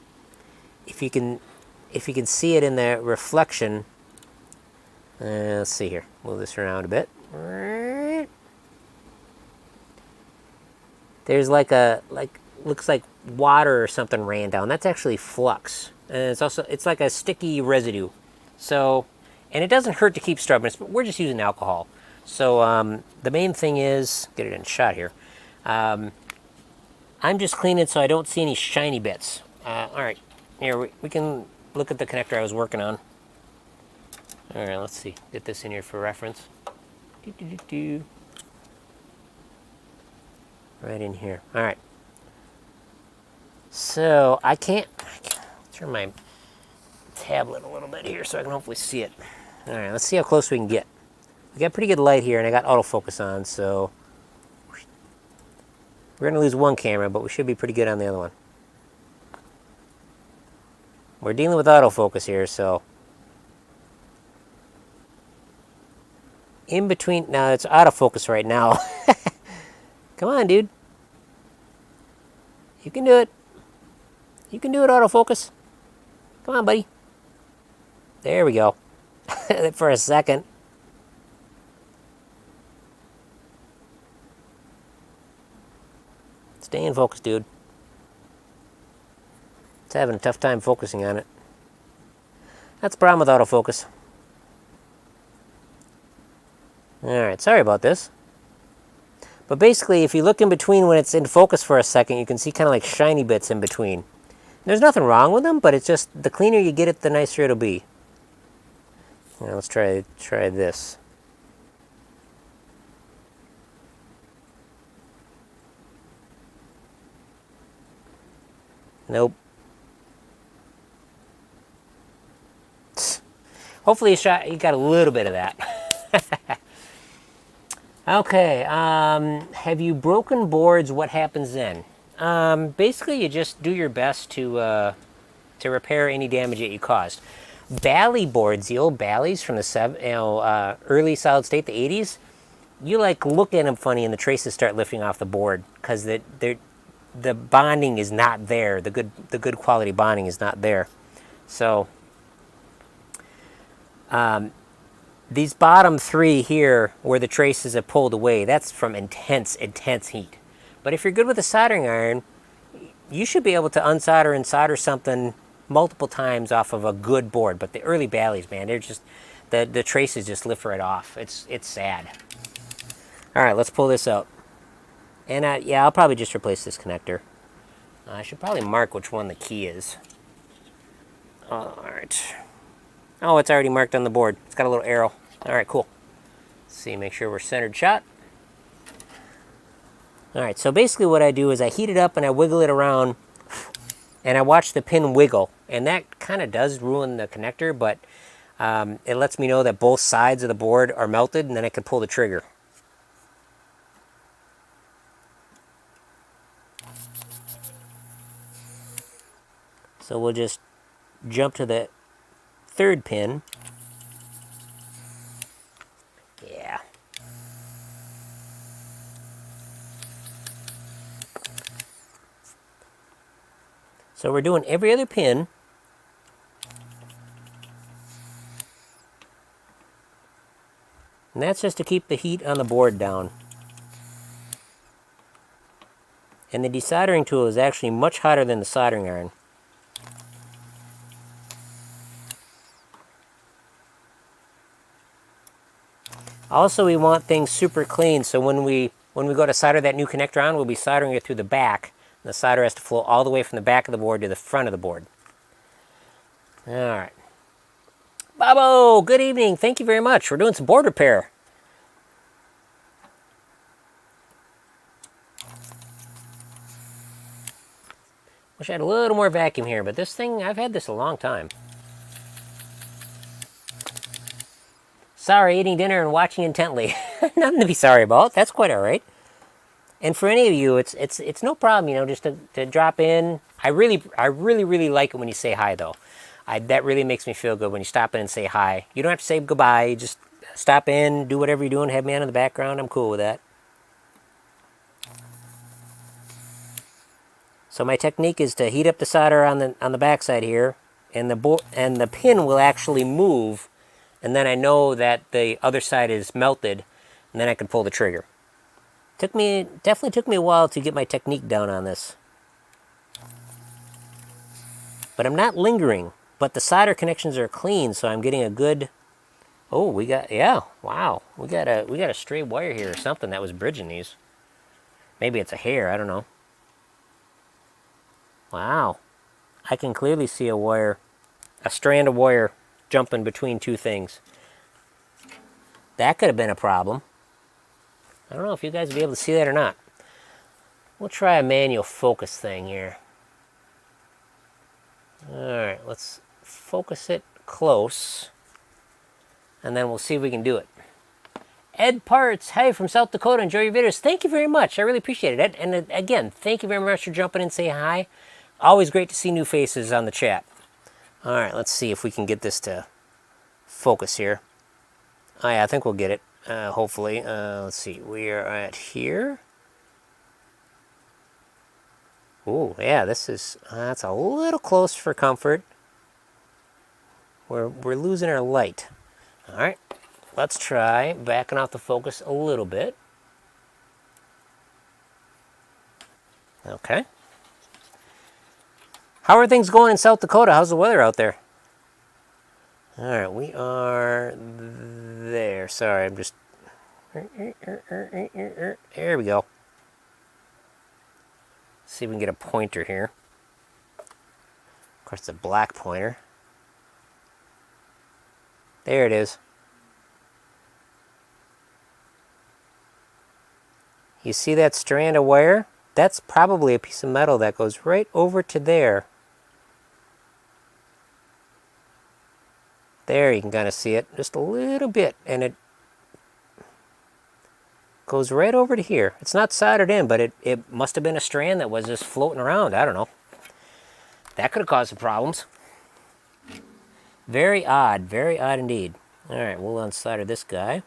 if you can see it in the reflection. Let's see here. Move this around a bit. There's looks like water or something ran down. That's actually flux. And it's like a sticky residue. So, and it doesn't hurt to keep scrubbing it, but we're just using alcohol. So the main thing is, get it in shot here. I'm just cleaning so I don't see any shiny bits. All right, here we can look at the connector I was working on. All right, let's see. Get this in here for reference. Right in here. All right. So I can't turn my tablet a little bit here so I can hopefully see it. All right, let's see how close we can get. We got pretty good light here, and I got autofocus on, so we're going to lose one camera, but we should be pretty good on the other one. We're dealing with autofocus here, so in between. Now it's autofocus right now. Come on, dude. You can do it. You can do it, autofocus. Come on, buddy. There we go. For a second. Stay in focus, dude. It's having a tough time focusing on it. That's the problem with autofocus. Alright, sorry about this. But basically, if you look in between when it's in focus for a second, you can see kind of like shiny bits in between. There's nothing wrong with them, but it's just the cleaner you get it, the nicer it'll be. Now let's try this. Nope. Hopefully you got a little bit of that. Okay, have you broken boards? What happens then? Basically, you just do your best to repair any damage that you caused. Bally boards, the old Bally's from the early solid state, the 80s, you like look at them funny and the traces start lifting off the board because the bonding is not there. The good quality bonding is not there. So these bottom three here where the traces have pulled away, that's from intense heat. But if you're good with a soldering iron, you should be able to unsolder and solder something multiple times off of a good board. But the early Bally's, man, they're just, the traces just lift right off. It's sad. All right, let's pull this out. And yeah, I'll probably just replace this connector. I should probably mark which one the key is. All right. Oh, it's already marked on the board. It's got a little arrow. All right, cool. Let's see, make sure we're centered shot. All right, so basically what I do is I heat it up and I wiggle it around and I watch the pin wiggle. And that kind of does ruin the connector, but it lets me know that both sides of the board are melted, and then I can pull the trigger. So we'll just jump to the third pin. Yeah. So we're doing every other pin. And that's just to keep the heat on the board down. And the desoldering tool is actually much hotter than the soldering iron. Also, we want things super clean, so when we go to solder that new connector on, we'll be soldering it through the back. And the solder has to flow all the way from the back of the board to the front of the board. All right. Bobo, good evening. Thank you very much. We're doing some board repair. Wish I had a little more vacuum here, but this thing, I've had this a long time. Sorry, eating dinner and watching intently. Nothing to be sorry about. That's quite all right. And for any of you, it's no problem, you know, just to drop in. I really like it when you say hi, though. That really makes me feel good when you stop in and say hi. You don't have to say goodbye. You just stop in, do whatever you're doing, have me on in the background. I'm cool with that. So my technique is to heat up the solder on the back side here, and the pin will actually move, and then I know that the other side is melted, and then I can pull the trigger. Definitely took me a while to get my technique down on this. But I'm not lingering, but the solder connections are clean, so I'm getting a good... Oh, yeah, wow. We got a stray wire here or something that was bridging these. Maybe it's a hair, I don't know. Wow. I can clearly see a strand of wire jumping between two things. That could have been a problem. I don't know if you guys will be able to see that or not. We'll try a manual focus thing here. Alright, let's focus it close, and then we'll see if we can do it. Ed Parts, hey, from South Dakota, enjoy your videos. Thank you very much. I really appreciate it, Ed. And again, thank you very much for jumping in and saying hi. Always great to see new faces on the chat. Alright, let's see if we can get this to focus here. Oh yeah, I think we'll get it, hopefully. Let's see, we are at here. Ooh, yeah, that's a little close for comfort. We're losing our light. Alright, let's try backing off the focus a little bit. Okay. How are things going in South Dakota? How's the weather out there? Alright, we are there. Sorry, I'm just... There we go. See if we can get a pointer here. Of course, it's a black pointer. There it is. You see that strand of wire? That's probably a piece of metal that goes right over to there. There, you can kind of see it just a little bit, and it goes right over to here. It's not soldered in, but it must have been a strand that was just floating around. I don't know. That could have caused some problems. Very odd indeed. All right, we'll unsolder this guy.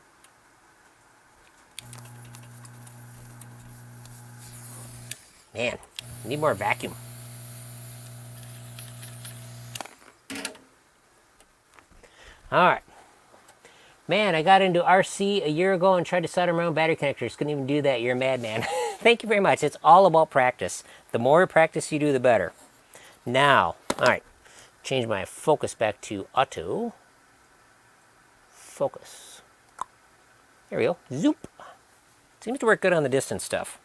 Man, need more vacuum. All right. Man, I got into RC a year ago and tried to solder my own battery connectors. Couldn't even do that. You're a madman. Thank you very much. It's all about practice. The more practice you do, the better. Now, all right, change my focus back to auto. Focus. There we go. Zoop. Seems to work good on the distance stuff.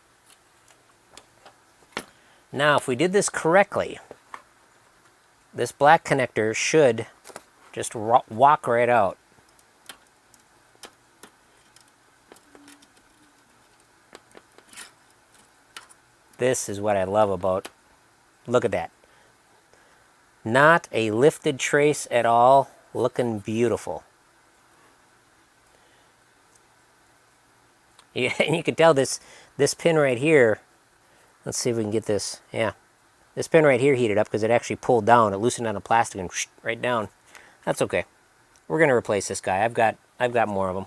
Now, if we did this correctly, this black connector should just walk right out. This is what I love about, look at that. Not a lifted trace at all, looking beautiful. Yeah, and you can tell this pin right here, let's see if we can get this, yeah. This pin right here heated up because it actually pulled down, it loosened on the plastic and right down. That's okay. We're gonna replace this guy. I've got more of them.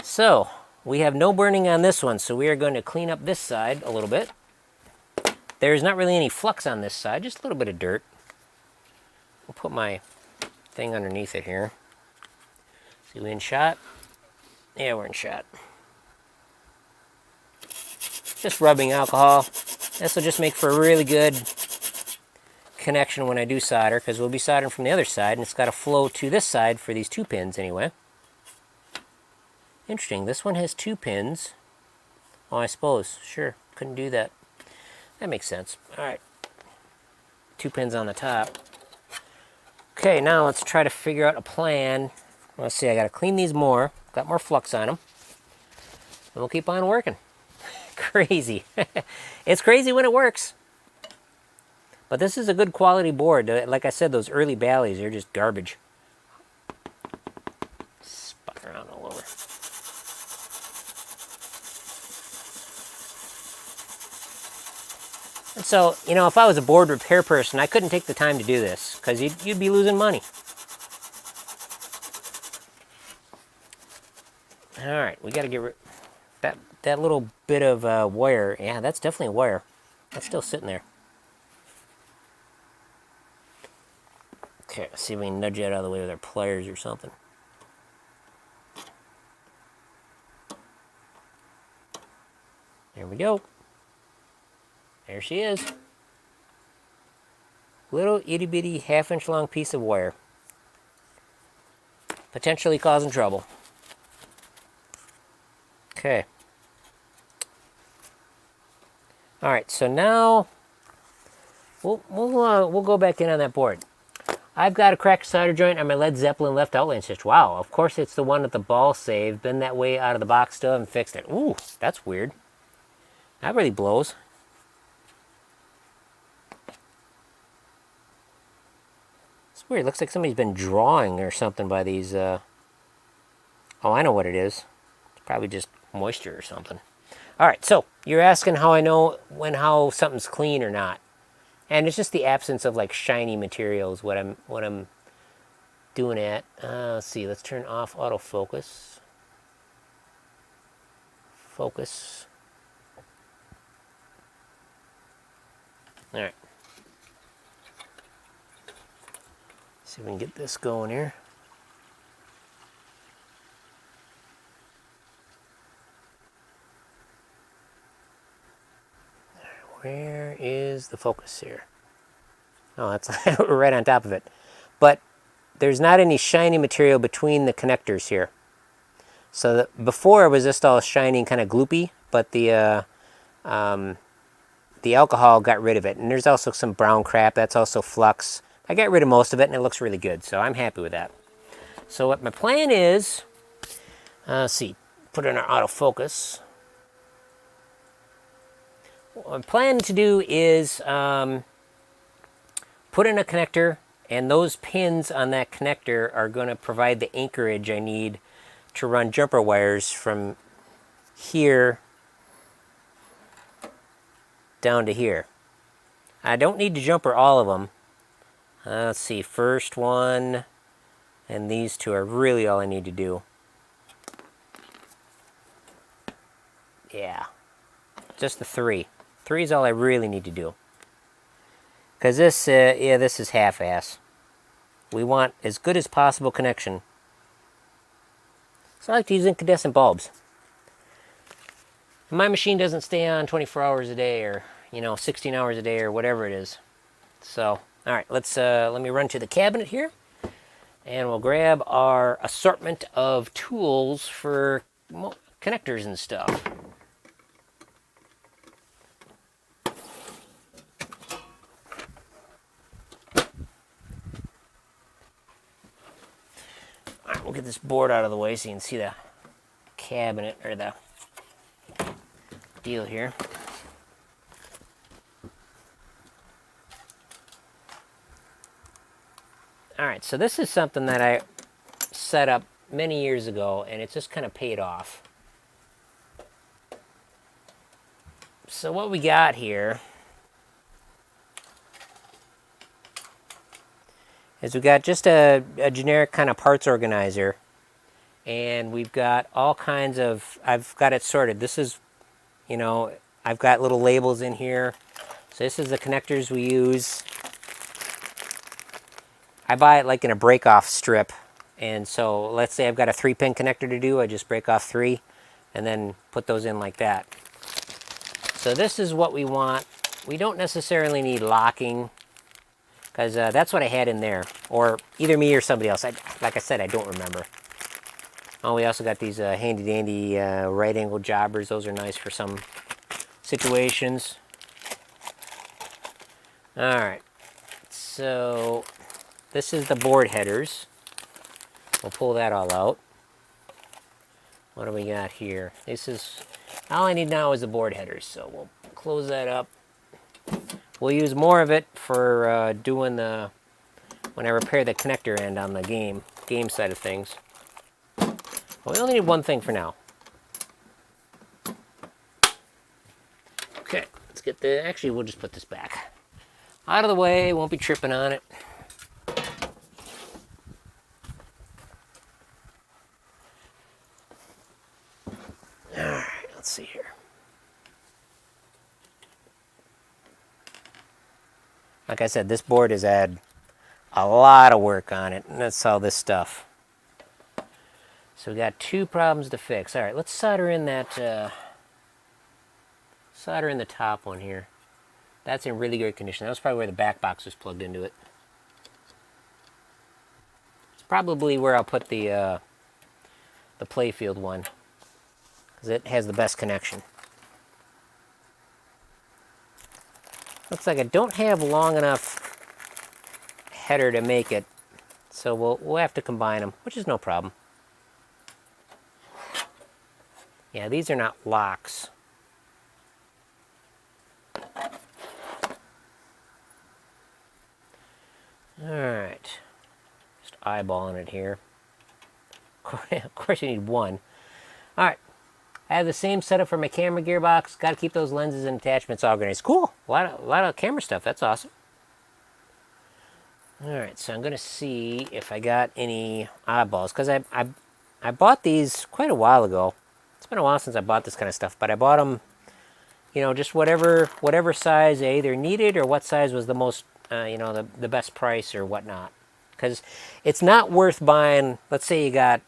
So, we have no burning on this one, so we are going to clean up this side a little bit. There's not really any flux on this side, just a little bit of dirt. I'll put my thing underneath it here. See, we in shot? Yeah, we're in shot. Just rubbing alcohol. This will just make for a really good connection when I do solder, because we'll be soldering from the other side, and it's got to flow to this side for these 2 pins anyway. Interesting, this one has 2 pins. Oh, I suppose, sure, couldn't do that. That makes sense. All right, 2 pins on the top. Okay, now let's try to figure out a plan. Let's see, I got to clean these more. Got more flux on them. And we'll keep on working. Crazy. It's crazy when it works. But this is a good quality board. Like I said, those early Bally's, they're just garbage. Spun around all over. And so, you know, if I was a board repair person, I couldn't take the time to do this because you'd be losing money. All right, we got to get rid that little bit of wire. Yeah, that's definitely a wire. That's still sitting there. Okay, let's see if we can nudge that out of the way with our pliers or something. There we go. There she is. Little itty bitty half-inch long piece of wire. Potentially causing trouble. Okay. All right, so now we'll go back in on that board. I've got a cracked solder joint on my Led Zeppelin left outlet switch. Wow, of course it's the one that the ball saved. Been that way out of the box still, haven't fixed it. Ooh, that's weird. That really blows. It's weird. Looks like somebody's been drawing or something by these. Oh, I know what it is. It's probably just moisture or something. All right, so you're asking how I know how something's clean or not. And it's just the absence of like shiny materials what I'm doing at. Let's see, let's turn off autofocus. Focus. All right. See if we can get this going here. Where is the focus here? Oh, that's we're right on top of it. But there's not any shiny material between the connectors here. So before it was just all shiny and kind of gloopy, but the alcohol got rid of it. And there's also some brown crap. That's also flux. I got rid of most of it, and it looks really good. So I'm happy with that. So what my plan is, let's see, put in our autofocus. What I'm planning to do is put in a connector, and those pins on that connector are going to provide the anchorage I need to run jumper wires from here down to here. I don't need to jumper all of them. Let's see, first one and these two are really all I need to do. Yeah, just the three. Three is all I really need to do. Because this, yeah, this is half-ass. We want as good as possible connection. So I like to use incandescent bulbs. My machine doesn't stay on 24 hours a day, or 16 hours a day, or whatever it is. So, all right, let me run to the cabinet here, and we'll grab our assortment of tools for connectors and stuff. All right, we'll get this board out of the way so you can see the cabinet, or the deal here. All right, so this is something that I set up many years ago, and it's just kind of paid off. So what we got here is we got just a generic kind of parts organizer, and we've got all kinds of, I've got it sorted. This is, I've got little labels in here. So this is the connectors we use. I buy it like in a break-off strip, and so let's say I've got a 3-pin connector to do. I just break off 3 and then put those in like that. So this is what we want. We don't necessarily need locking, because that's what I had in there, or either me or somebody else. Like I said, I don't remember. Oh, we also got these handy-dandy right-angle jobbers. Those are nice for some situations. All right, so this is the board headers. We'll pull that all out. What do we got here? This is, all I need now is the board headers, so we'll close that up. We'll use more of it for doing the, when I repair the connector end on the game side of things. Well, we only need one thing for now. Okay, let's get the, actually we'll just put this back out of the way, won't be tripping on it. Alright, let's see here. Like I said, this board has had a lot of work on it, and that's all this stuff. So we got 2 problems to fix. Alright, let's solder in that, solder in the top one here. That's in really good condition. That was probably where the back box was plugged into it. It's probably where I'll put the playfield one, because it has the best connection. Looks like I don't have long enough header to make it, so we'll have to combine them, which is no problem. Yeah, these are not locks. Alright, just eyeballing it here. Of course you need one. Alright, I have the same setup for my camera gearbox. Got to keep those lenses and attachments organized. Cool, a lot of camera stuff, that's awesome. Alright, so I'm going to see if I got any oddballs, because I bought these quite a while ago. It's been a while since I bought this kind of stuff, but I bought them, just whatever size I either needed, or what size was the most, the best price or whatnot. Because it's not worth buying, let's say you got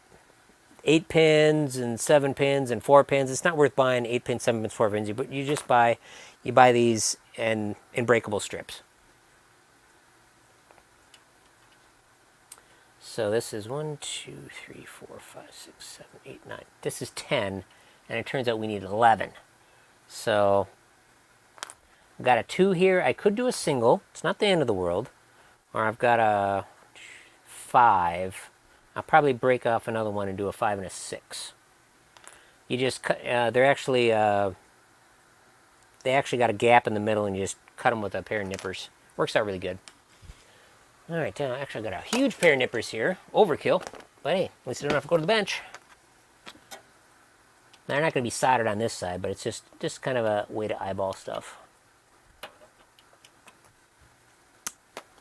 8 pins and 7 pins and 4 pins. It's not worth buying 8 pins, 7 pins, 4 pins. But you buy these in breakable strips. So this is 1, 2, 3, 4, 5, 6, 7, 8, 9. This is 10, and it turns out we need 11. So I've got a 2 here. I could do a single. It's not the end of the world. Or I've got a 5. I'll probably break off another one and do a 5 and a 6. You just cut. They actually got a gap in the middle, and you just cut them with a pair of nippers. Works out really good. All right, actually I got a huge pair of nippers here. Overkill, but hey, at least I don't have to go to the bench. They're not going to be soldered on this side, but it's just kind of a way to eyeball stuff.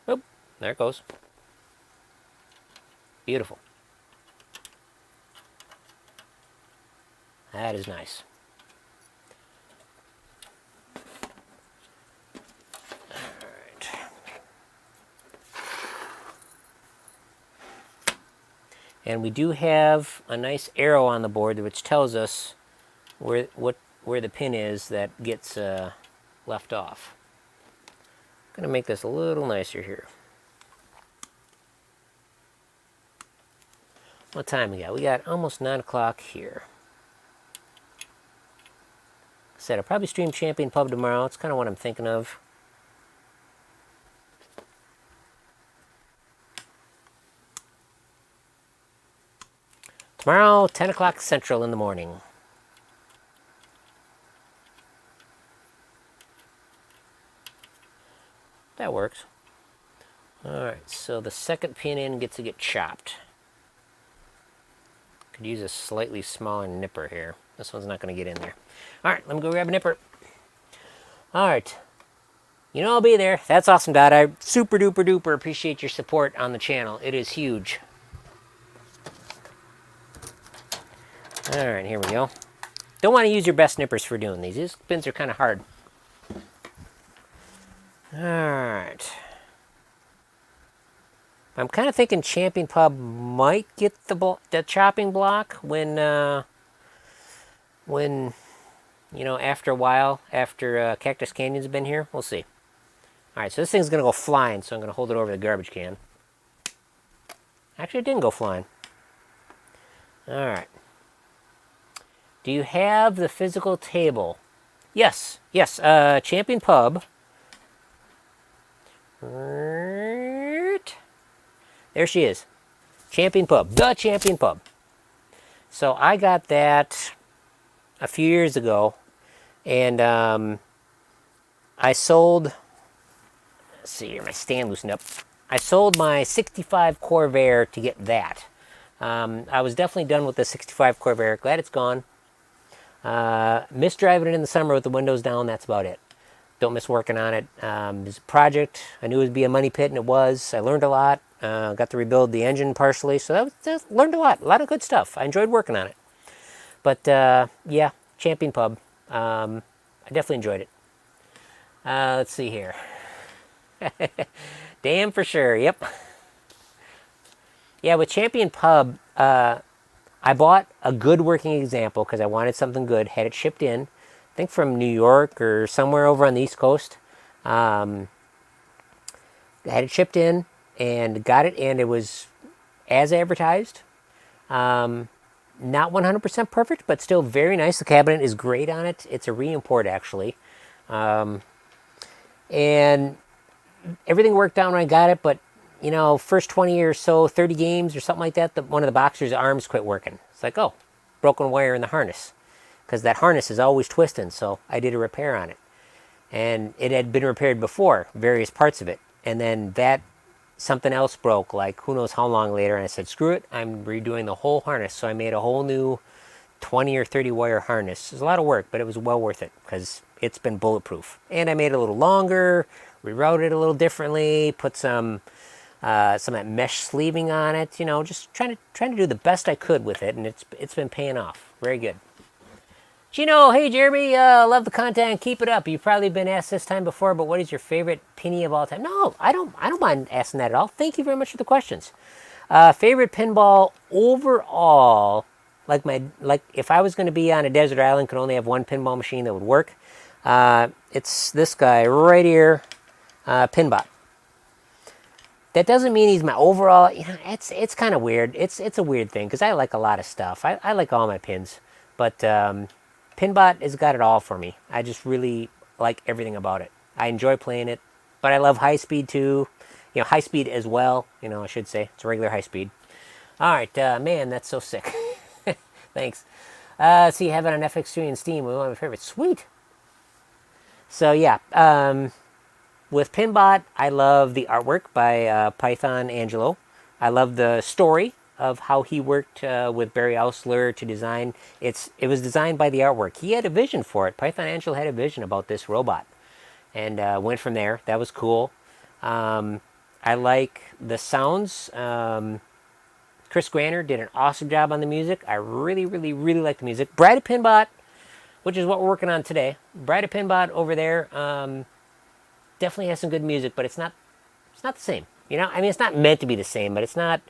Oop, there it goes. Beautiful. That is nice. And we do have a nice arrow on the board which tells us what where the pin is that gets left off. I'm going to make this a little nicer here. What time we got? We got almost 9 o'clock here. I said I'll probably stream Champion Pub tomorrow. It's kind of what I'm thinking of. Tomorrow, 10 o'clock Central in the morning. That works. Alright, so the second pin in gets to get chopped. Could use a slightly smaller nipper here. This one's not going to get in there. Alright, let me go grab a nipper. Alright. You know I'll be there. That's awesome, Dad. I super duper duper appreciate your support on the channel. It is huge. Alright, here we go. Don't want to use your best nippers for doing these. These pins are kind of hard. Alright. I'm kind of thinking Champion Pub might get the chopping block when you know, after a while, after Cactus Canyon's been here. We'll see. Alright, so this thing's going to go flying, so I'm going to hold it over the garbage can. Actually, it didn't go flying. Alright. Do you have the physical table? Yes, yes. Champion Pub. There she is. Champion Pub. The Champion Pub. So I got that a few years ago. And I sold... Let's see here. My stand loosened up. I sold my 65 Corvair to get that. I was definitely done with the 65 Corvair. Glad it's gone. Miss driving it in the summer with the windows down. That's about it. Don't miss working on it. It's a project. I knew it would be a money pit, and it was. I learned a lot. Got to rebuild the engine partially, so that learned a lot of good stuff. I enjoyed working on it. But yeah, Champion Pub. I definitely enjoyed it. Let's see here. Damn for sure. Yep. Yeah, with Champion Pub, I bought a good working example because I wanted something good. Had it shipped in, I think from New York or somewhere over on the East Coast. Had it shipped in and got it, and it was as advertised. Not 100% perfect, but still very nice. The cabinet is great on it. It's a re-import, actually. And everything worked out when I got it, but you know, first 20 or so, 30 games or something like that, one of the boxer's arms quit working. It's like, oh, broken wire in the harness. Because that harness is always twisting, so I did a repair on it. And it had been repaired before, various parts of it. And then something else broke, like who knows how long later, and I said, screw it, I'm redoing the whole harness. So I made a whole new 20 or 30 wire harness. It was a lot of work, but it was well worth it, because it's been bulletproof. And I made it a little longer, rerouted it a little differently, put some of that mesh sleeving on it, you know, just trying to do the best I could with it, and it's been paying off. Very good. Gino, hey Jeremy, love the content, keep it up. You've probably been asked this time before, but what is your favorite penny of all time? No, I don't mind asking that at all. Thank you very much for the questions. Favorite pinball overall, like if I was going to be on a desert island, could only have one pinball machine that would work. It's this guy right here, Pinbot. That doesn't mean he's my overall, you know, it's kind of weird. It's a weird thing, because I like a lot of stuff. I like all my pins, but Pinbot has got it all for me. I just really like everything about it. I enjoy playing it, but I love high speed too. You know, high speed as well, you know, I should say. It's regular high speed. All right, man, that's so sick. Thanks. So you have it on FX3 and Steam. One of my favorites. Sweet. So yeah, with Pinbot, I love the artwork by Python Angelo. I love the story of how he worked with Barry Ausler to design. It was designed by the artwork. He had a vision for it. Python Angelo had a vision about this robot, and went from there. That was cool. I like the sounds. Chris Granner did an awesome job on the music. I really, really, really like the music. Bride of Pinbot, which is what we're working on today. Bride of Pinbot over there. Definitely has some good music, but it's not the same. You know, I mean, it's not meant to be the same, but it's a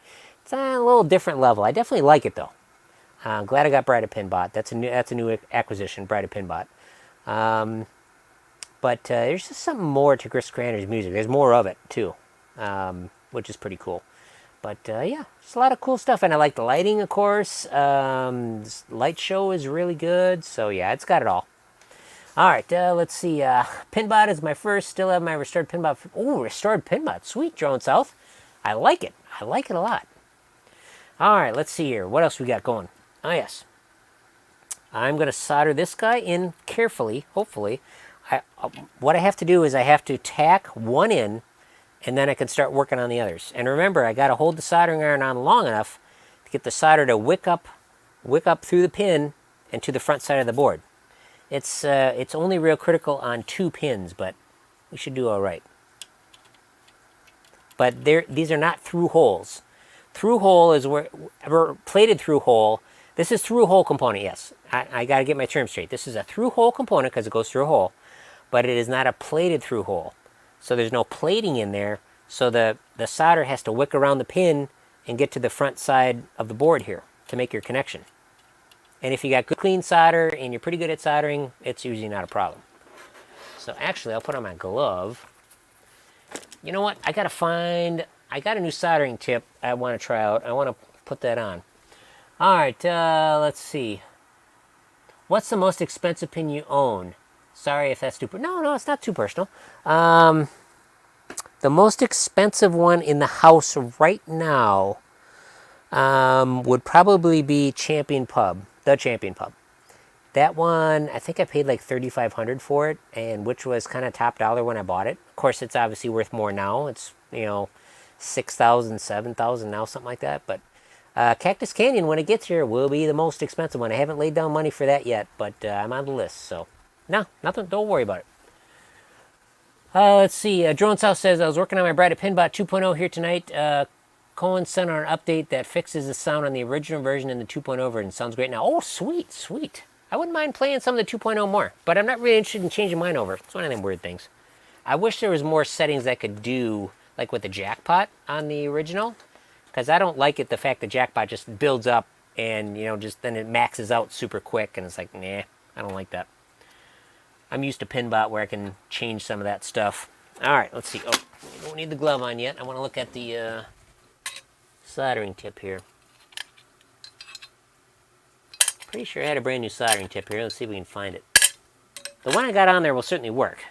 little different level. I definitely like it though. I'm glad I got Bride of Pinbot. That's a new acquisition, Bride of Pinbot. But there's just something more to Chris Crander's music. There's more of it too, which is pretty cool. But yeah, just a lot of cool stuff, and I like the lighting, of course. This light show is really good, so yeah, it's got it all. All right, let's see. Pinbot is my first. Still have my restored Pinbot. Oh, restored Pinbot. Sweet, Drone South. I like it. I like it a lot. All right, let's see here. What else we got going? Oh, yes. I'm going to solder this guy in carefully, hopefully. What I have to do is I have to tack one in, and then I can start working on the others. And remember, I got to hold the soldering iron on long enough to get the solder to wick up through the pin and to the front side of the board. It's only real critical on 2 pins, but we should do all right. But these are not through holes. Through hole is where plated through hole. This is through hole component. Yes, I got to get my terms straight. This is a through hole component because it goes through a hole, but it is not a plated through hole. So there's no plating in there. So the solder has to wick around the pin and get to the front side of the board here to make your connection. And if you got good clean solder and you're pretty good at soldering, it's usually not a problem. So actually, I'll put on my glove. You know what? I got a new soldering tip I want to try out. I want to put that on. All right, let's see. What's the most expensive pin you own? Sorry if that's too... No, it's not too personal. The most expensive one in the house right now would probably be Champion Pub. The Champion Pub. That one, I think I paid like $3,500 for it, and which was kind of top dollar when I bought it. Of course, it's obviously worth more now. It's, $6,000, $7,000 now, something like that. But Cactus Canyon, when it gets here, will be the most expensive one. I haven't laid down money for that yet, but I'm on the list. So, no, nothing. Don't worry about it. Let's see. Drone South says, I was working on my Bride of Pinbot 2.0 here tonight. Cohen sent out an update that fixes the sound on the original version and the 2.0 version. Sounds great now. Oh, sweet. I wouldn't mind playing some of the 2.0 more, but I'm not really interested in changing mine over. It's one of them weird things. I wish there was more settings that could do, like with the jackpot on the original, because I don't like it, the fact the jackpot just builds up and, just then it maxes out super quick, and it's like, nah, I don't like that. I'm used to Pinbot where I can change some of that stuff. All right, let's see. Oh, I don't need the glove on yet. I want to look at the soldering tip here. Pretty sure I had a brand new soldering tip here. Let's see if we can find it. The one I got on there will certainly work.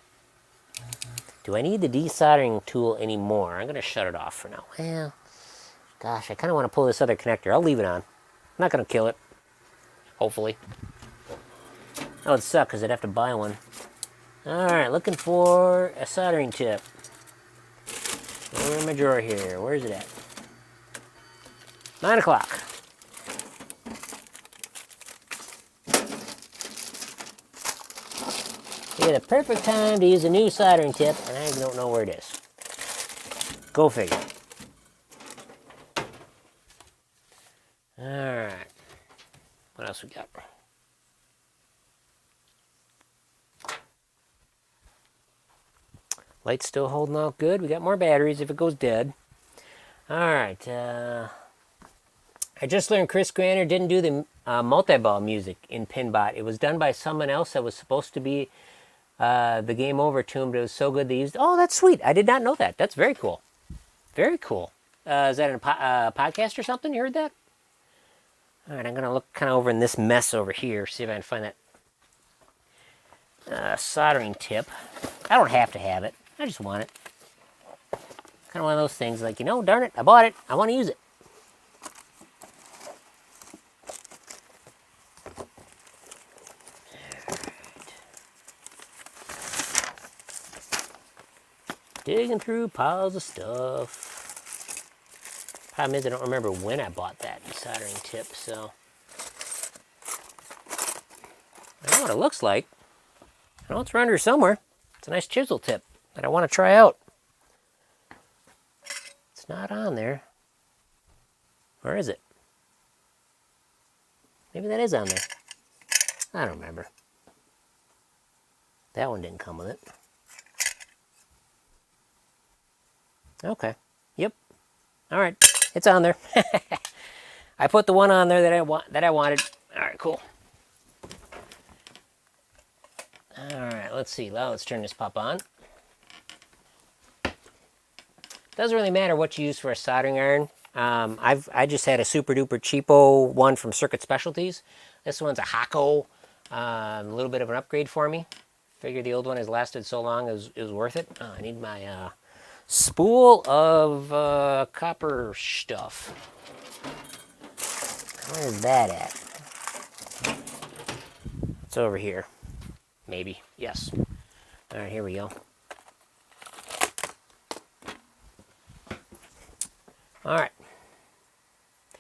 Do I need the desoldering tool anymore? I'm going to shut it off for now. Well, gosh, I kind of want to pull this other connector. I'll leave it on. I'm not going to kill it. Hopefully. That would suck because I'd have to buy one. Alright, looking for a soldering tip. Over in my drawer here. Where's it at? 9 o'clock. Yeah, the perfect time to use a new soldering tip, and I don't know where it is. Go figure. Alright. What else we got? Light's still holding out good. We got more batteries if it goes dead. Alright. I just learned Chris Graner didn't do the multi-ball music in Pinbot. It was done by someone else that was supposed to be the game over tune, but it was so good they used... Oh, that's sweet. I did not know that. That's very cool. Very cool. Is that in a podcast or something? You heard that? All right, I'm going to look kind of over in this mess over here, see if I can find that soldering tip. I don't have to have it. I just want it. Kind of one of those things like, darn it, I bought it. I want to use it. Digging through piles of stuff. Problem is I don't remember when I bought that soldering tip, so. I know what it looks like. I know it's around here somewhere. It's a nice chisel tip that I want to try out. It's not on there. Where is it? Maybe that is on there. I don't remember. That one didn't come with it. Okay. Yep. All right. It's on there. I put the one on there that I wanted. All right, cool. All right, let's see. Now let's turn this pup on. Doesn't really matter what you use for a soldering iron. I just had a super duper cheapo one from Circuit Specialties. This one's a Hakko. A little bit of an upgrade for me. Figured the old one has lasted so long, it was worth it. Oh, I need my spool of copper stuff. Where's that at? It's over here. Maybe. Yes. All right, here we go. All right.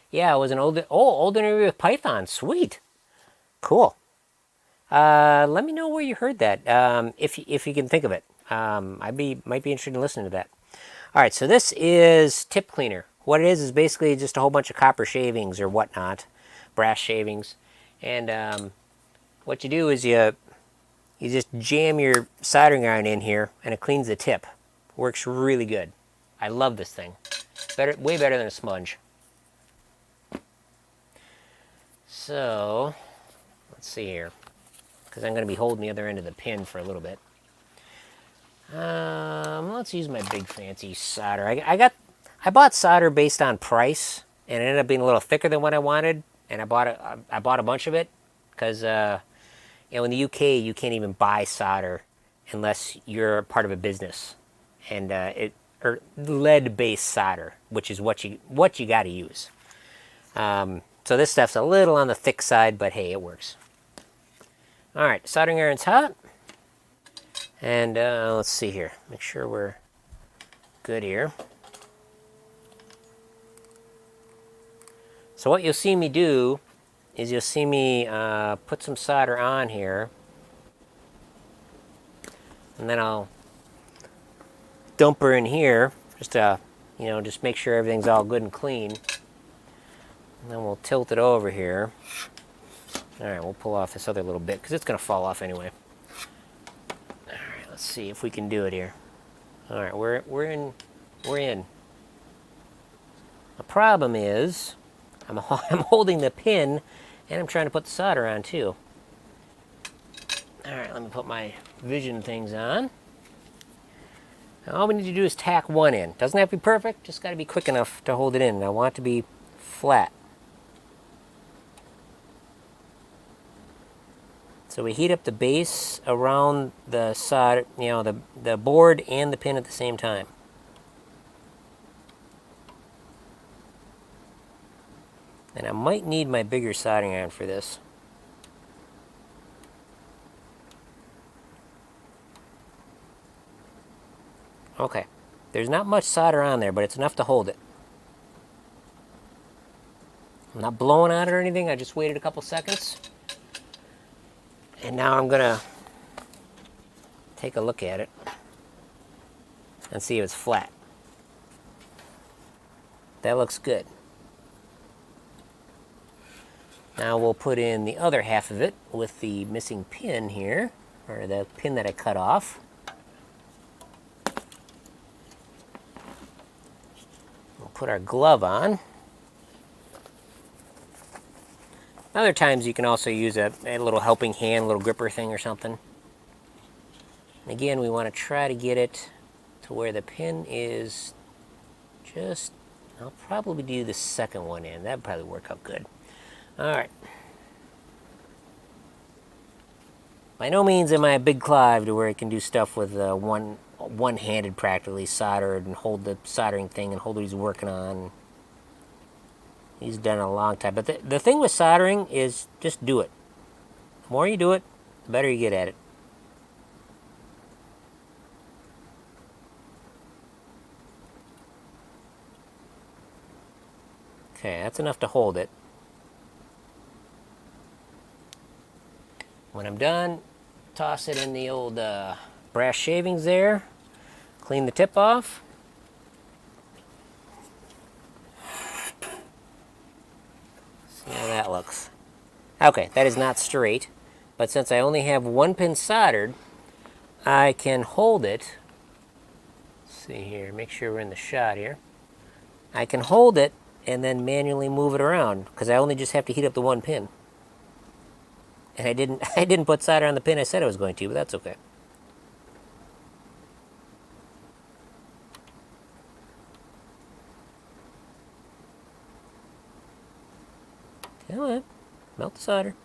Yeah, it was an old interview with Python. Sweet. Cool. Let me know where you heard that, if you can think of it. Might be interested in listening to that. All right, so this is tip cleaner. What it is basically just a whole bunch of copper shavings or whatnot, brass shavings, and what you do is you just jam your soldering iron in here, and it cleans the tip. Works really good. I love this thing. Way better than a sponge. So, let's see here, because I'm going to be holding the other end of the pin for a little bit. Let's use my big fancy solder. I bought solder based on price, and it ended up being a little thicker than what I wanted, and I bought a bunch of it because in the UK you can't even buy solder unless you're part of a business, and or lead-based solder, which is what you got to use. So this stuff's a little on the thick side, but hey, it works. All right, soldering iron's hot. And let's see here. Make sure we're good here. So what you'll see me do is you'll see me put some solder on here. And then I'll dump her in here. Just just make sure everything's all good and clean. And then we'll tilt it over here. All right, we'll pull off this other little bit because it's going to fall off anyway. All right, let's see if we can do it here. All right, we're in. The problem is I'm holding the pin and I'm trying to put the solder on too. All right, let me put my vision things on. Now, all we need to do is tack one in. Doesn't have to be perfect, just got to be quick enough to hold it in. And I want it to be flat. So we heat up the base around the solder, the board and the pin at the same time. And I might need my bigger soldering iron for this. Okay, there's not much solder on there, but it's enough to hold it. I'm not blowing on it or anything, I just waited a couple seconds. And now I'm going to take a look at it and see if it's flat. That looks good. Now we'll put in the other half of it with the missing pin here, or the pin that I cut off. We'll put our glove on. Other times you can also use a little helping hand, a little gripper thing or something. And again, we want to try to get it to where the pin is just, I'll probably do the second one in. That'd probably work out good. All right. By no means am I a big Clive to where I can do stuff with one-handed practically soldered and hold the soldering thing and hold what he's working on. He's done it a long time. But the thing with soldering is just do it. The more you do it, the better you get at it. Okay, that's enough to hold it. When I'm done, toss it in the old brass shavings there. Clean the tip off. See how that looks. Okay, that is not straight, but since I only have one pin soldered, I can hold it. Let's see here, make sure we're in the shot here. I can hold it and then manually move it around, because I only just have to heat up the one pin. And I didn't I didn't put solder on the pin I said I was going to, but that's okay. Come on, melt the solder.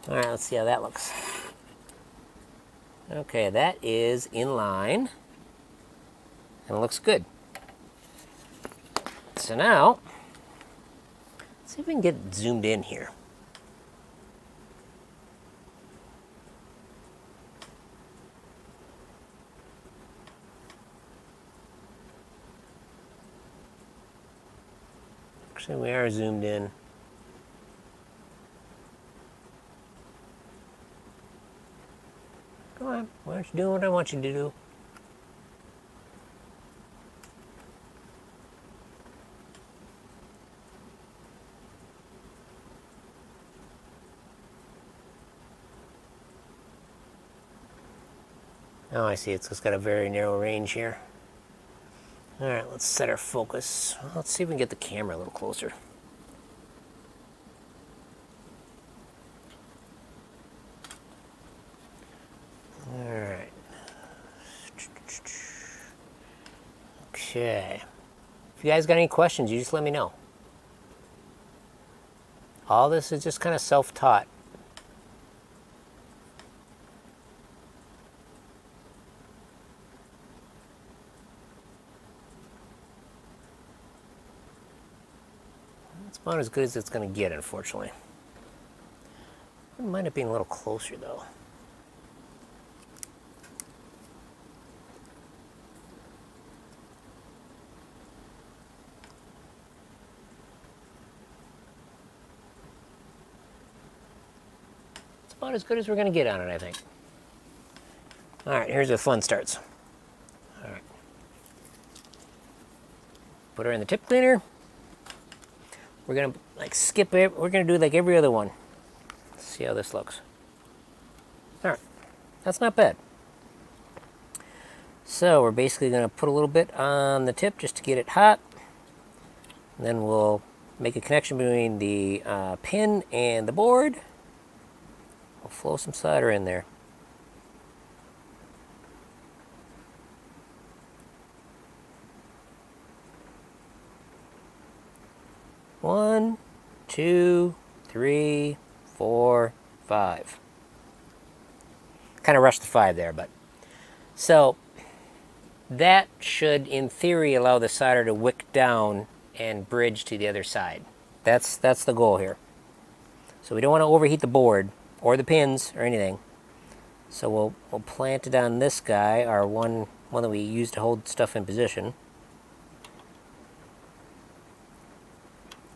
All right, let's see how that looks. Okay, that is in line, and it looks good. So now, let's see if we can get zoomed in here. Actually, we are zoomed in. Come on, why aren't you doing what I want you to do? Oh, I see. It's just got a very narrow range here. All right, let's set our focus. Let's see if we can get the camera a little closer. All right. Okay. If you guys got any questions, you just let me know. All this is just kind of self-taught. It's about as good as it's going to get, unfortunately. I wouldn't mind it being a little closer, though. It's about as good as we're going to get on it, I think. All right, here's where the fun starts. All right. Put her in the tip cleaner. We're going to like skip it. We're going to do like every other one. Let's see how this looks. All right, that's not bad. So we're basically going to put a little bit on the tip just to get it hot. And then we'll make a connection between the pin and the board. We'll flow some solder in there. One, two, three, 4, 5. Kind of rushed the 5 there, but so that should, in theory, allow the solder to wick down and bridge to the other side. That's the goal here. So we don't want to overheat the board or the pins or anything. So we'll plant it on this guy, our one that we use to hold stuff in position.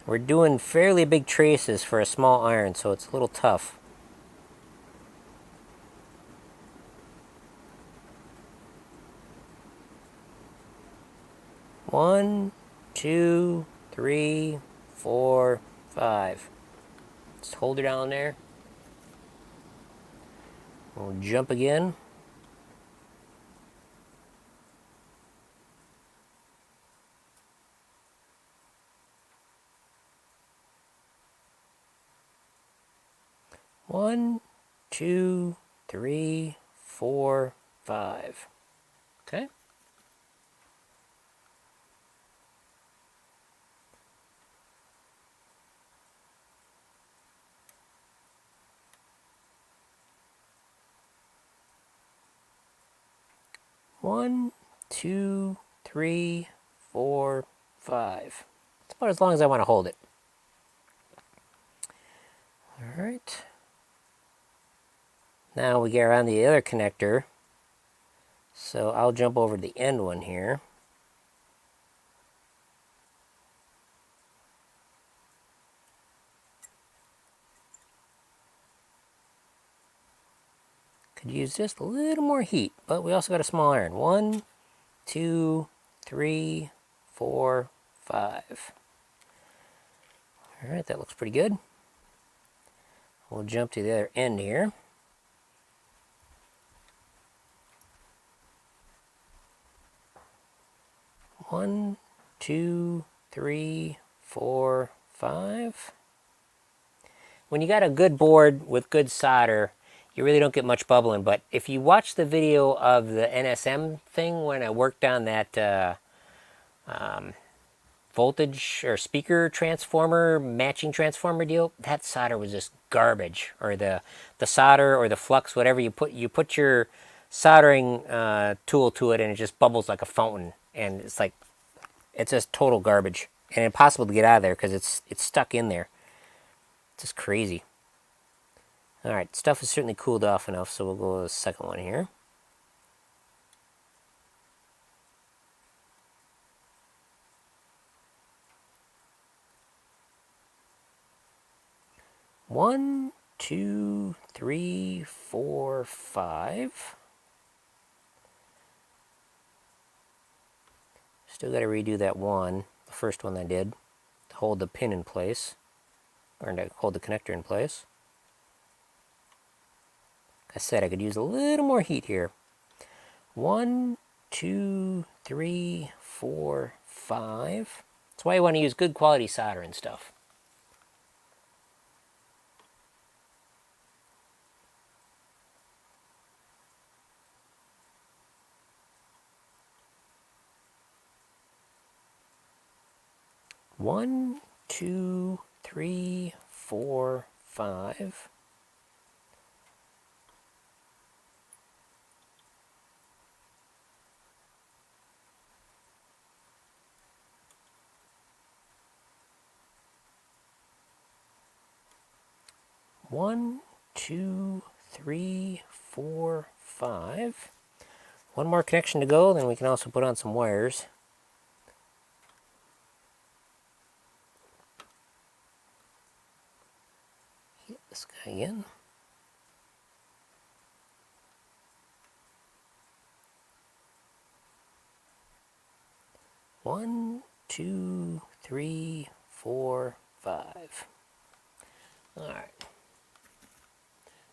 We're doing fairly big traces for a small iron, so it's a little tough. One, 2, 3, 4, 5. Just hold her down there. We'll jump again. One, 2, 3, 4, 5. Okay. One, 2, 3, 4, 5. It's about as long as I want to hold it. All right. Now we get around the other connector. So I'll jump over to the end one here. Could use just a little more heat, but we also got a small iron. 1, 2, 3, 4, 5. All right, that looks pretty good. We'll jump to the other end here. One, two, three, four, five. When you got a good board with good solder, you really don't get much bubbling. But if you watch the video of the NSM thing when I worked on that voltage or speaker transformer, matching transformer deal, that solder was just garbage. Or the solder or the flux, whatever you put your soldering tool to it and it just bubbles like a fountain. And it's like, it's just total garbage and impossible to get out of there because it's stuck in there. It's just crazy. All right, stuff is certainly cooled off enough, so we'll go to the second one here. One, two, three, four, five. Still got to redo that one, the first one I did, to hold the pin in place, or to hold the connector in place. Like I said, I could use a little more heat here. One, two, three, four, five. That's why you want to use good quality solder and stuff. One, two, three, four, five. One, two, three, four, five. One more connection to go, then we can also put on some wires. Hit this guy again. One, two, three, four, five. All right.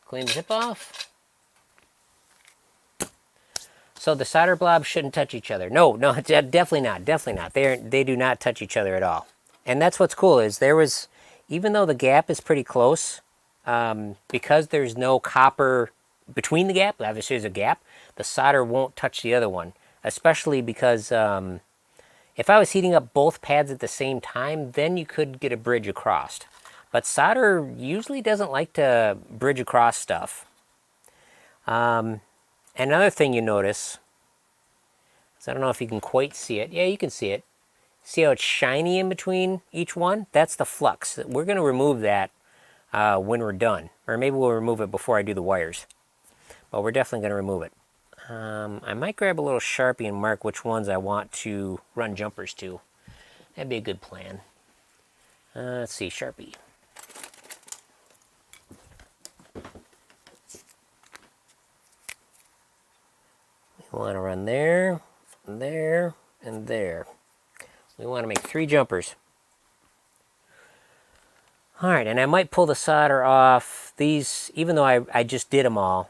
Clean the zip off. So the solder blobs shouldn't touch each other. No, definitely not. Definitely not. They do not touch each other at all. And that's what's cool is there was, even though the gap is pretty close, because there's no copper between the gap, obviously there's a gap, the solder won't touch the other one. Especially because if I was heating up both pads at the same time, then you could get a bridge across. But solder usually doesn't like to bridge across stuff. Another thing you notice, so I don't know if you can quite see it. Yeah, you can see it. See how it's shiny in between each one? That's the flux. We're going to remove that when we're done. Or maybe we'll remove it before I do the wires. But we're definitely going to remove it. I might grab a little Sharpie and mark which ones I want to run jumpers to. That'd be a good plan. Let's see, Sharpie. We want to run there, there, and there. We want to make 3 jumpers. All right, and I might pull the solder off these, even though I just did them all.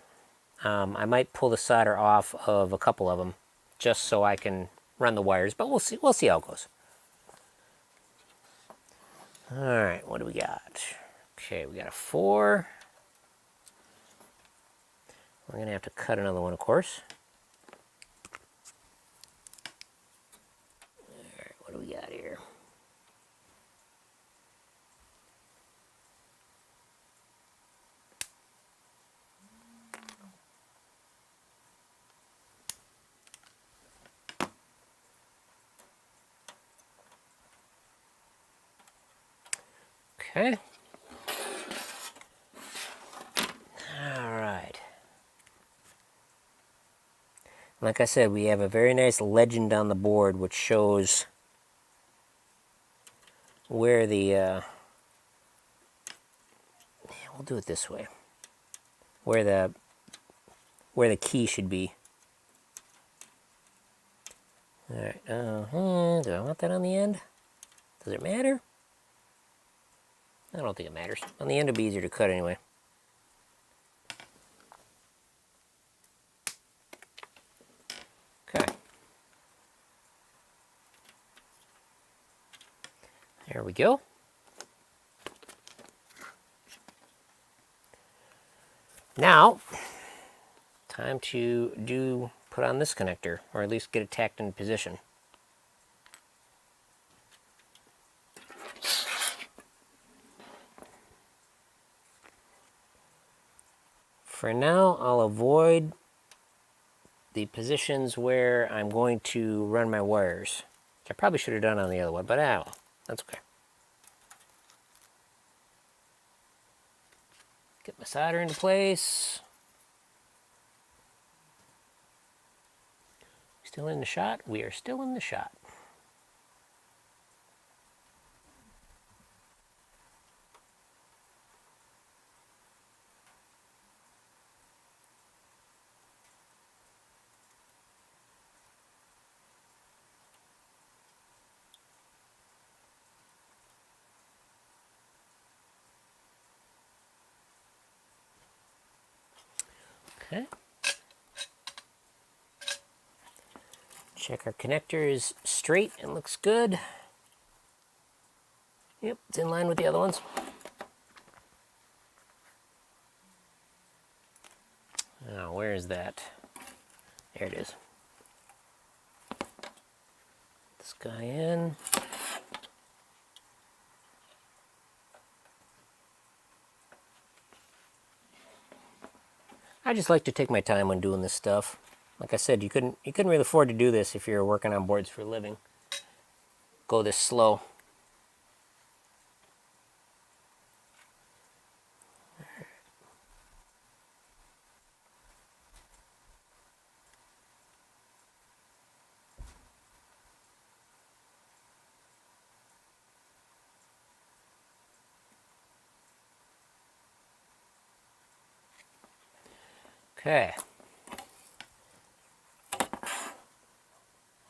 I might pull the solder off of a couple of them just so I can run the wires, but we'll see how it goes. All right, what do we got? Okay, we got a 4. We're going to have to cut another one, of course. All right, what do we got here? Okay. All right. Like I said, we have a very nice legend on the board which shows where the we'll do it this way. Where the key should be. All right. Do I want that on the end? Does it matter? I don't think it matters. On the end it'll be easier to cut anyway. Okay. There we go. Now, time to put on this connector, or at least get it tacked in position. For now, I'll avoid the positions where I'm going to run my wires. Which I probably should have done on the other one, but well, that's okay. Get my solder into place. Still in the shot? We are still in the shot. Okay. Check our connector is straight and looks good. Yep, it's in line with the other ones. Now, where is that? There it is. This guy in. I just like to take my time when doing this stuff. Like I said, you couldn't really afford to do this if you're working on boards for a living. Go this slow. Okay.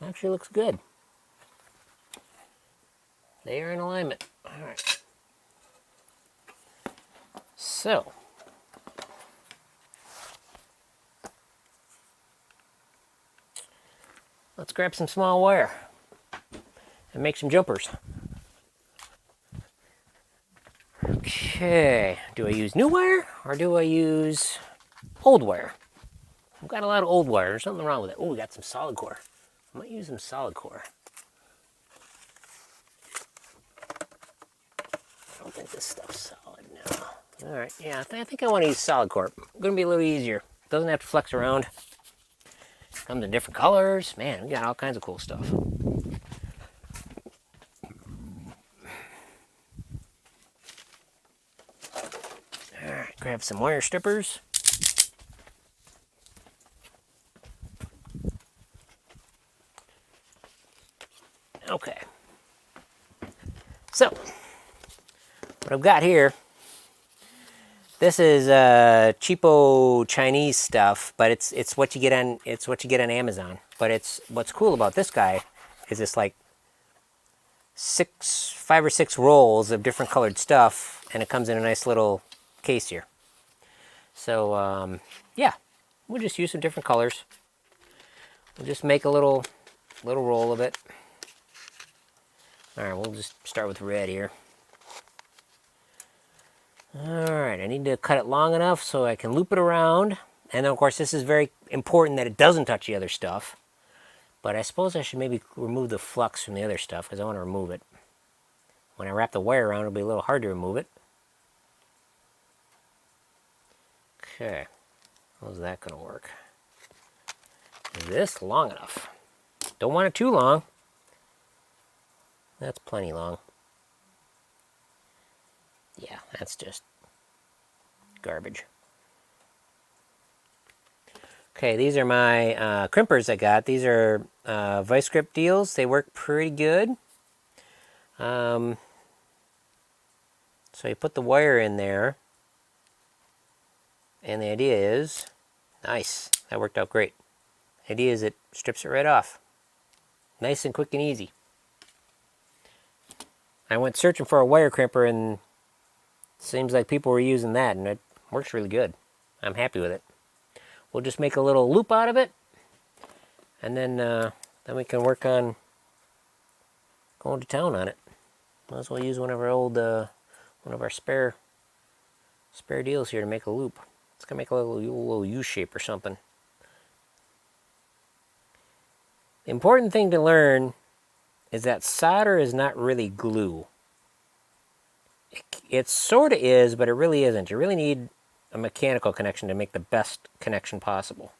Actually looks good. They are in alignment. All right. So, let's grab some small wire and make some jumpers. Okay, do I use new wire or do I use old wire? I've got a lot of old wire. There's nothing wrong with it. Oh, we got some solid core. I might use some solid core. I don't think this stuff's solid now. All right, yeah, I think I want to use solid core. Going to be a little easier. Doesn't have to flex around. Comes in different colors. Man, we got all kinds of cool stuff. All right, grab some wire strippers. Okay. So, what I've got here, this is cheapo Chinese stuff, but it's what you get on Amazon. But what's cool about this guy is it's like 5 or 6 rolls of different colored stuff, and it comes in a nice little case here. So yeah, we'll just use some different colors. We'll just make a little roll of it. All right, we'll just start with red here. All right, I need to cut it long enough so I can loop it around. And then, of course, this is very important that it doesn't touch the other stuff. But I suppose I should maybe remove the flux from the other stuff because I want to remove it. When I wrap the wire around, it'll be a little hard to remove it. Okay, how's that going to work? Is this long enough? Don't want it too long. That's plenty long. Yeah, that's just garbage. Okay, these are my crimpers I got. These are vice grip deals. They work pretty good. So you put the wire in there. And the idea is, nice, that worked out great. The idea is it strips it right off. Nice and quick and easy. I went searching for a wire crimper and Seems like people were using that, and it works really good. I'm happy with it. We'll just make a little loop out of it, and then we can work on going to town on it. Might as well use one of our old, one of our spare deals here to make a loop. It's gonna make a little U shape or something. The important thing to learn is that solder is not really glue. It sort of is, but it really isn't. You really need a mechanical connection to make the best connection possible.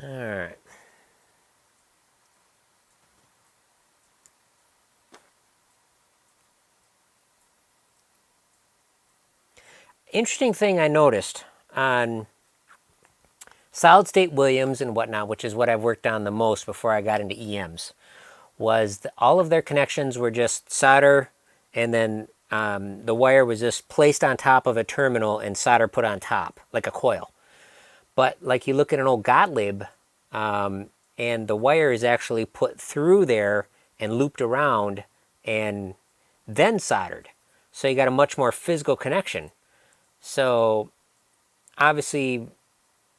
All right. Interesting thing I noticed on solid state Williams and whatnot, which is what I've worked on the most before I got into EMs, was all of their connections were just solder, and then the wire was just placed on top of a terminal and solder put on top, like a coil. But like you look at an old Gottlieb, and the wire is actually put through there and looped around and then soldered. So you got a much more physical connection. So obviously,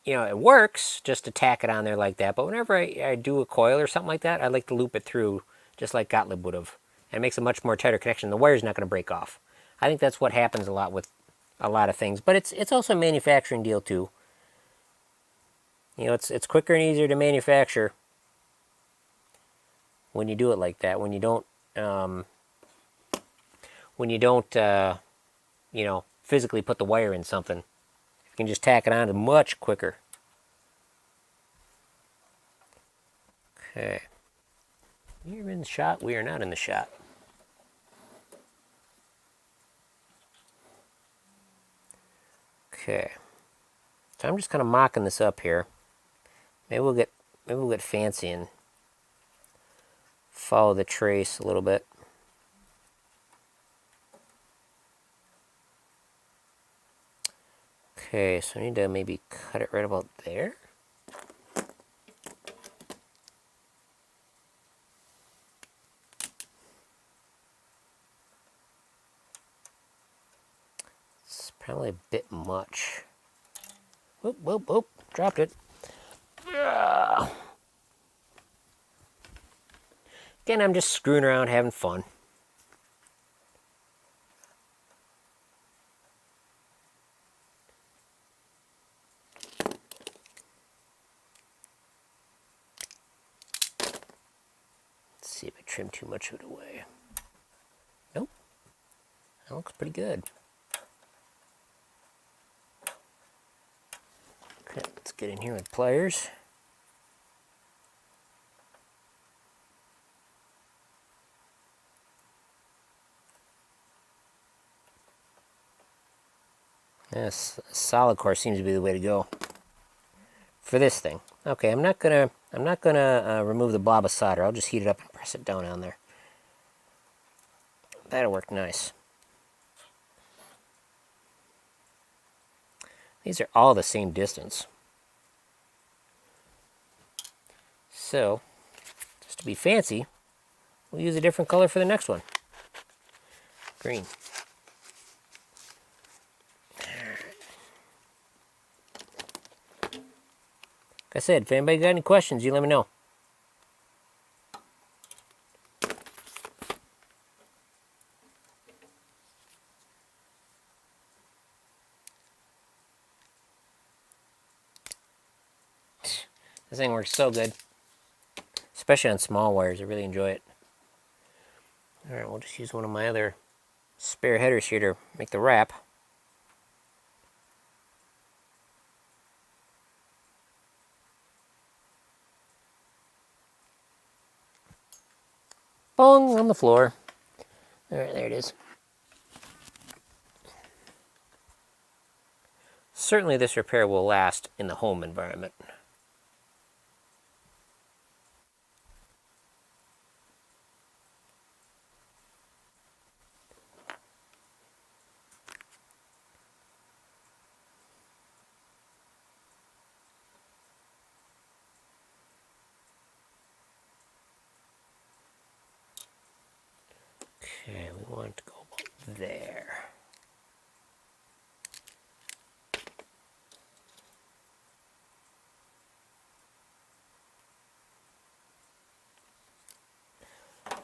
you know, it works just to tack it on there like that. But whenever I do a coil or something like that, I like to loop it through just like Gottlieb would have. And it makes a much more tighter connection. The wire's not going to break off. I think that's what happens a lot with a lot of things. But it's also a manufacturing deal too. You know, it's quicker and easier to manufacture when you do it like that. When you don't you know, physically put the wire in something. You can just tack it on much quicker. Okay. You're in the shot. We are not in the shot. Okay. So I'm just kind of mocking this up here. Maybe we'll get fancy and follow the trace a little bit. Okay, so I need to maybe cut it right about there. It's probably a bit much. Whoop, whoop, whoop, dropped it. Again, I'm just screwing around, having fun. Let's see if I trim too much of it away. Nope. That looks pretty good. Okay, let's get in here with pliers. Yes, solid core seems to be the way to go for this thing. Okay, I'm not gonna remove the blob of solder. I'll just heat it up and press it down on there. That'll work nice. These are all the same distance. So, just to be fancy, we'll use a different color for the next one. Green. Like I said, if anybody got any questions, you let me know. This thing works so good. Especially on small wires, I really enjoy it. Alright, we'll just use one of my other spare headers here to make the wrap. Bong! On the floor. Alright, there it is. Certainly this repair will last in the home environment. Okay, we want to go there.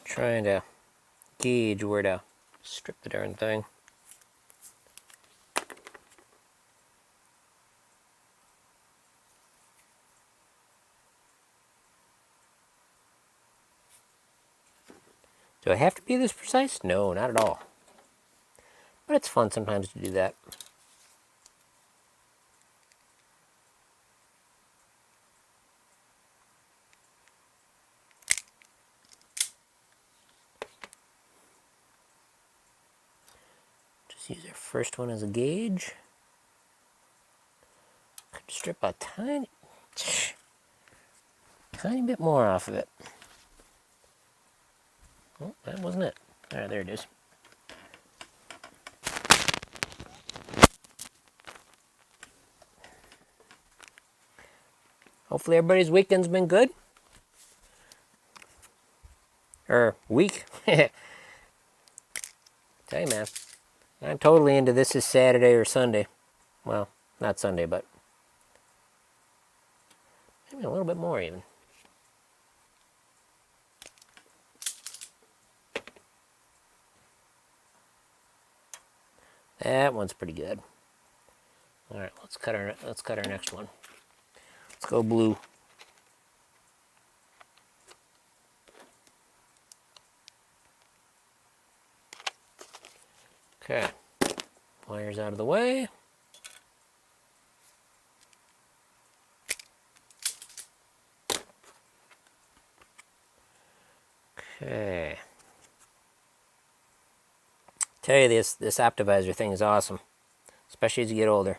Trying to gauge where to strip the darn thing. Do I have to be this precise? No, not at all. But it's fun sometimes to do that. Just use our first one as a gauge. Strip a tiny bit more off of it. Oh, that wasn't it. All right, there it is. Hopefully everybody's weekend's been good. Or week. Tell you, man, I'm totally into this is Saturday or Sunday. Well, not Sunday, but maybe a little bit more even. That one's pretty good. All right, let's cut our next one. Let's go blue. Okay, wires out of the way. Okay. Tell you this optimizer thing is awesome, especially as you get older.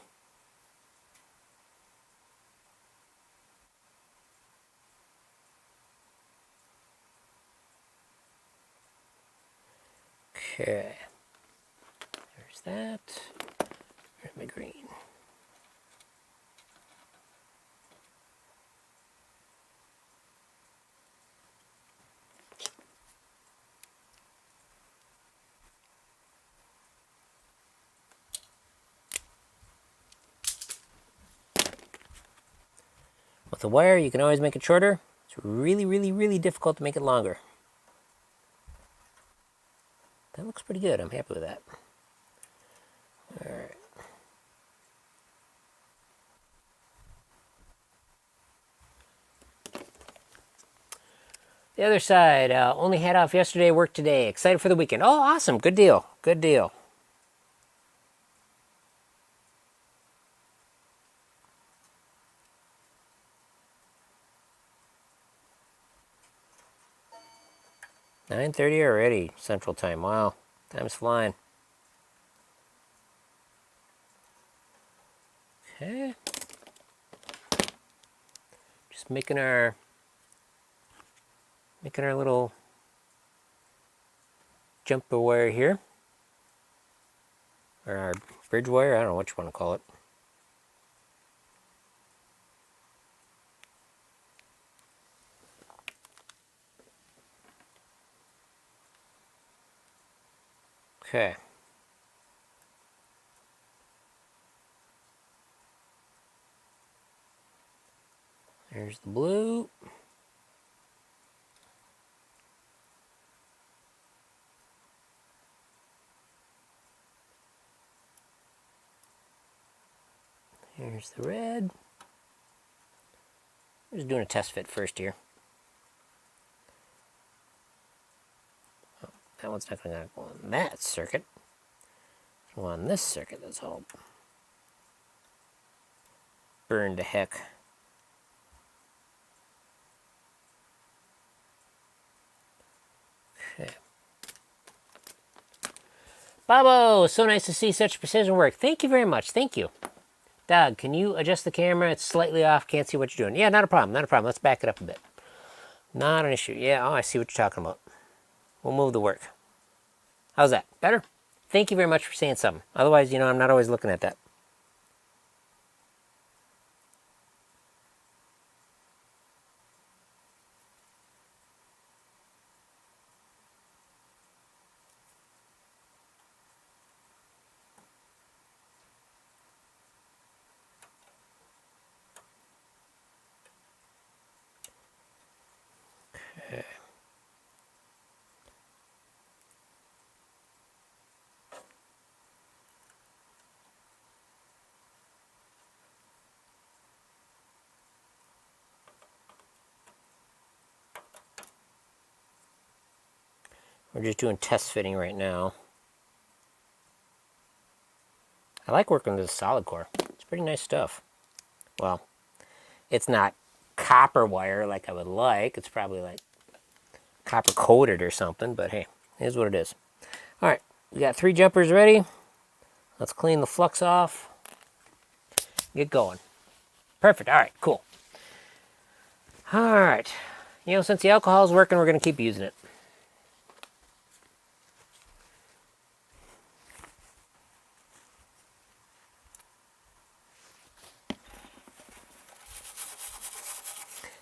Okay. There's that. There's my green. With the wire, you can always make it shorter. It's really, really, really difficult to make it longer. That looks pretty good. I'm happy with that. All right. The other side, only had off yesterday, worked today. Excited for the weekend. Oh, awesome. Good deal. Good deal. "9:30 already, Central Time. Wow. Time's flying. Okay. Just making our little jumper wire here. Or our bridge wire. I don't know what you want to call it. Okay. There's the blue. Here's the red. I'm just doing a test fit first here. Oh, that one's not going to go on that circuit. It's going on this circuit, that's all burned to heck. Okay. Bobo, so nice to see such precision work. Thank you very much. Thank you. Doug, can you adjust the camera? It's slightly off. Can't see what you're doing. Yeah, not a problem. Not a problem. Let's back it up a bit. Not an issue. Yeah, oh, I see what you're talking about. We'll move the work. How's that? Better? Thank you very much for saying something. Otherwise, you know, I'm not always looking at that. We're just doing test fitting right now. I like working with the solid core. It's pretty nice stuff. Well, it's not copper wire like I would like. It's probably like copper coated or something, but hey, it is what it is. All right, we got 3 jumpers ready. Let's clean the flux off. Get going. Perfect. All right, cool. All right. You know, since the alcohol is working, we're going to keep using it.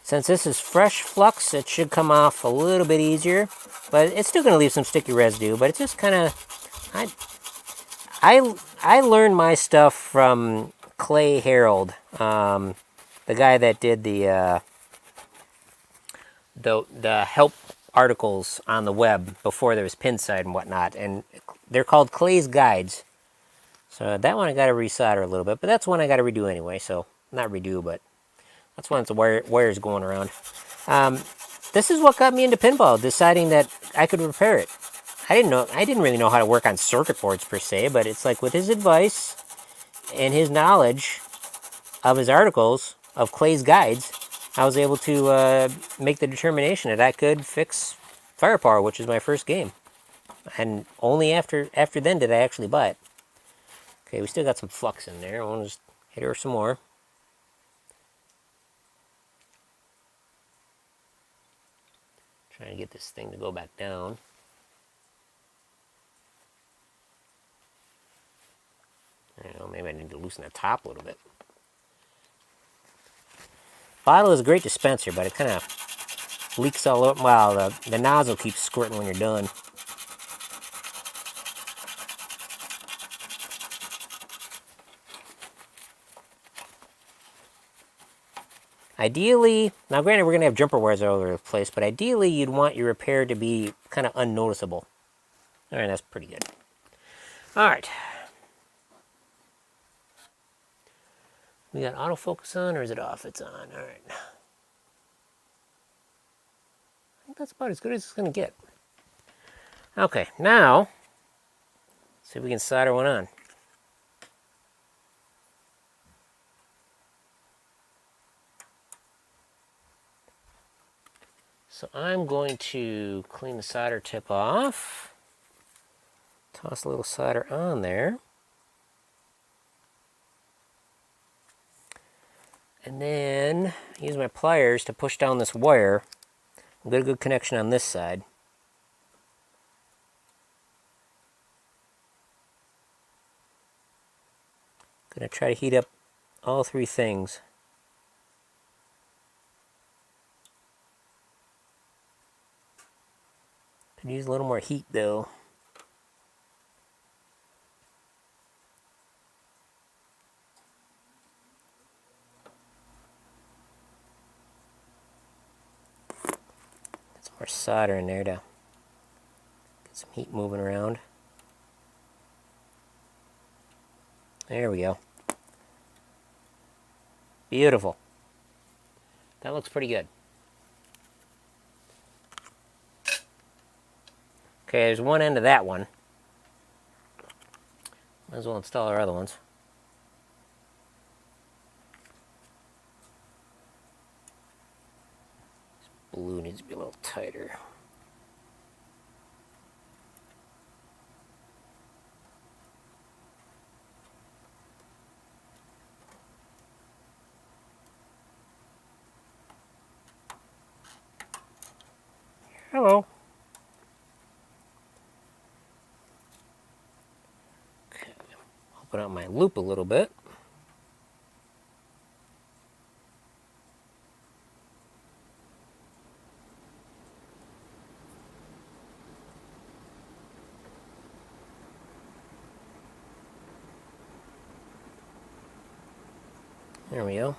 Since this is fresh flux, it should come off a little bit easier, but it's still going to leave some sticky residue, but it's just kind of... I learned my stuff from Clay Harold, the guy that did the help articles on the web before there was Pinside and whatnot, and they're called Clay's Guides. So that one I got to resolder a little bit, but that's one I got to redo anyway. So not redo, but that's one the wires going around. This is what got me into pinball, deciding that I could repair it. I didn't really know how to work on circuit boards per se, but it's like with his advice and his knowledge of his articles of Clay's Guides, I was able to make the determination that I could fix Firepower, which is my first game. And only after then did I actually buy it. Okay, we still got some flux in there. I want to just hit her some more. Trying to get this thing to go back down. I don't know, maybe I need to loosen the top a little bit. Bottle is a great dispenser, but it kind of leaks all over. Wow, the nozzle keeps squirting when you're done. Ideally, now granted we're going to have jumper wires all over the place, but ideally you'd want your repair to be kind of unnoticeable. Alright, that's pretty good. Alright. We got autofocus on, or is it off? It's on. Alright. I think that's about as good as it's going to get. Okay, now, see if we can solder one on. So I'm going to clean the solder tip off. Toss a little solder on there. And then use my pliers to push down this wire. I'll get a good connection on this side. Gonna try to heat up all 3 things. Could use a little more heat though. Get some more solder in there to get some heat moving around. There we go. Beautiful. That looks pretty good. Okay, there's one end of that one. Might as well install our other ones. This blue needs to be a little tighter. Hello. Okay, open up my loop a little bit. There we go.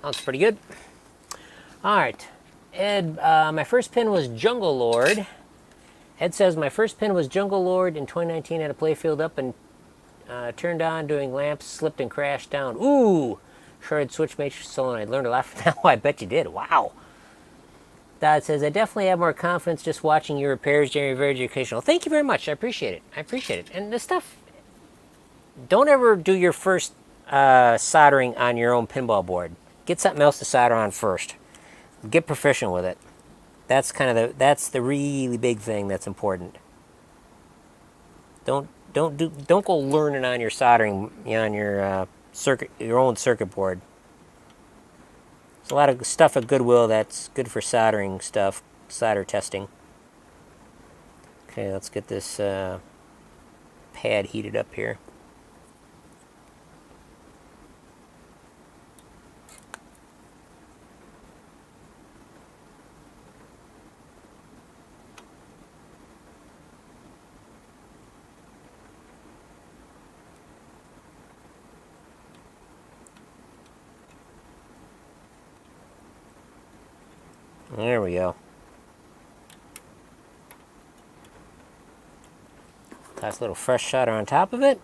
That's pretty good. All right. Ed, my first pin was Jungle Lord. Ed says, my first pin was Jungle Lord in 2019 at a playfield up and turned on doing lamps, slipped and crashed down. Ooh! Shredded switch matrix solenoid. Learned a lot from that. I bet you did. Wow. Dad says, I definitely have more confidence just watching your repairs during your very educational. Thank you very much. I appreciate it. I appreciate it. And this stuff, don't ever do your first soldering on your own pinball board. Get something else to solder on first. Get proficient with it. That's that's the really big thing that's important. Don't go learning on your soldering on your your own circuit board. There's a lot of stuff at Goodwill that's good for soldering stuff, solder testing. Okay, let's get this pad heated up here. There we go. Toss a little fresh solder on top of it.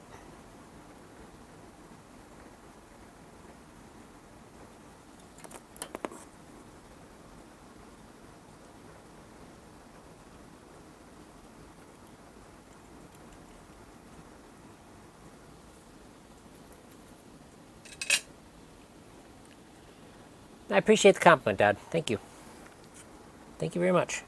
I appreciate the compliment, Dad. Thank you. Thank you very much.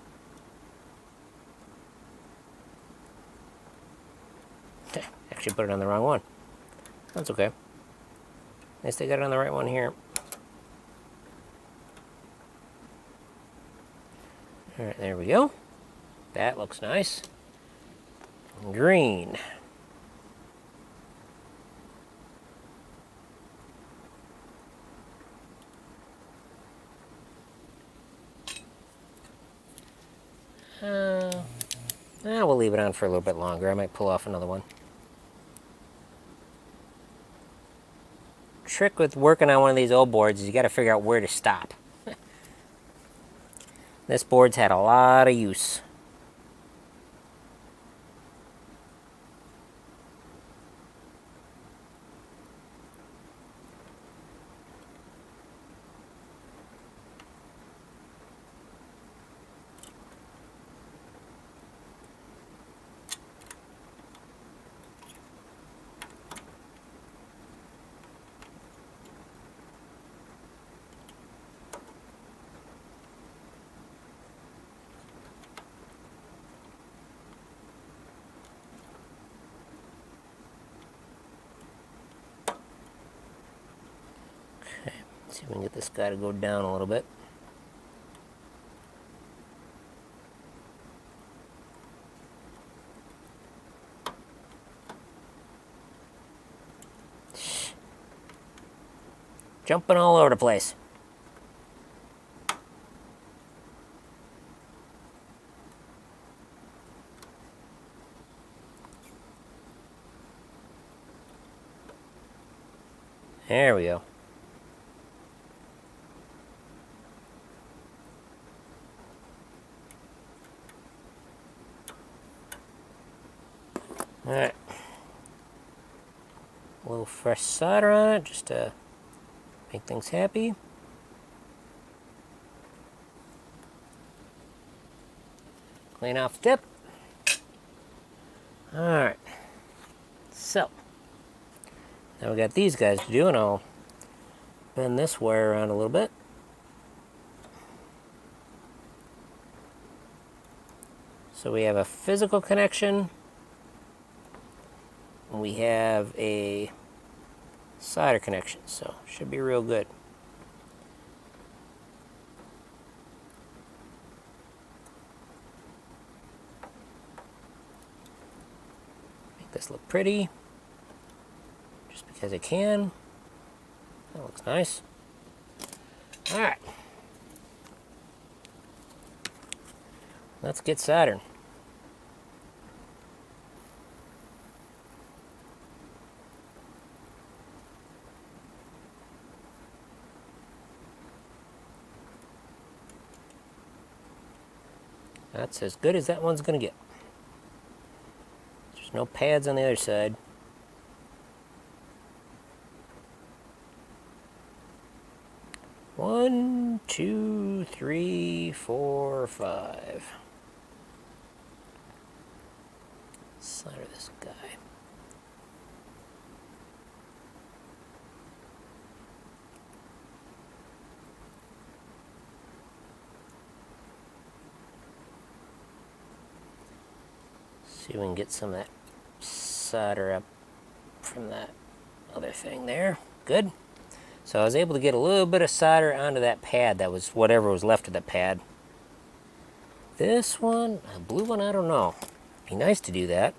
Actually put it on the wrong one. That's okay. At least I got it on the right one here. Alright, there we go. That looks nice. Green. We'll leave it on for a little bit longer. I might pull off another one. Trick with working on one of these old boards is you got to figure out where to stop. This board's had a lot of use. See if we can get this guy to go down a little bit. Jumping all over the place. There we go. Alright. A little fresh solder on it just to make things happy. Clean off the tip. Alright. So, now we got these guys to do, and I'll bend this wire around a little bit. So we have a physical connection. We have a solder connection, so should be real good. Make this look pretty, just because I can. That looks nice. All right, let's get soldering. That's as good as that one's going to get. There's no pads on the other side. One, two, three, four, five. Solder this guy. See if we can get some of that solder up from that other thing there. Good. So I was able to get a little bit of solder onto that pad. That was whatever was left of the pad. This one, a blue one, I don't know. Be nice to do that.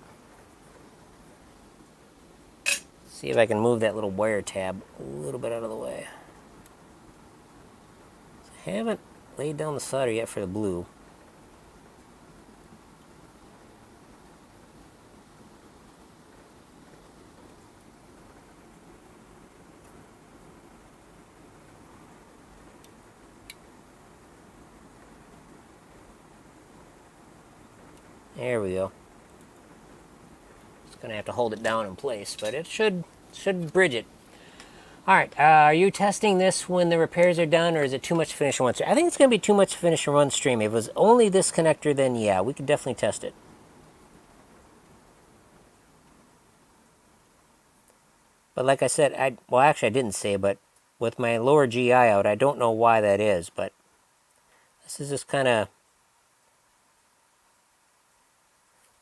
See if I can move that little wire tab a little bit out of the way. I haven't laid down the solder yet for the blue. There we go. Just gonna have to hold it down in place, but it should bridge it. All right, are you testing this when the repairs are done, or is it too much to finish in one stream? I think it's gonna be too much to finish in one stream. If it was only this connector, then yeah, we could definitely test it. But like I said, well, actually I didn't say, but with my lower GI out, I don't know why that is, but this is just kind of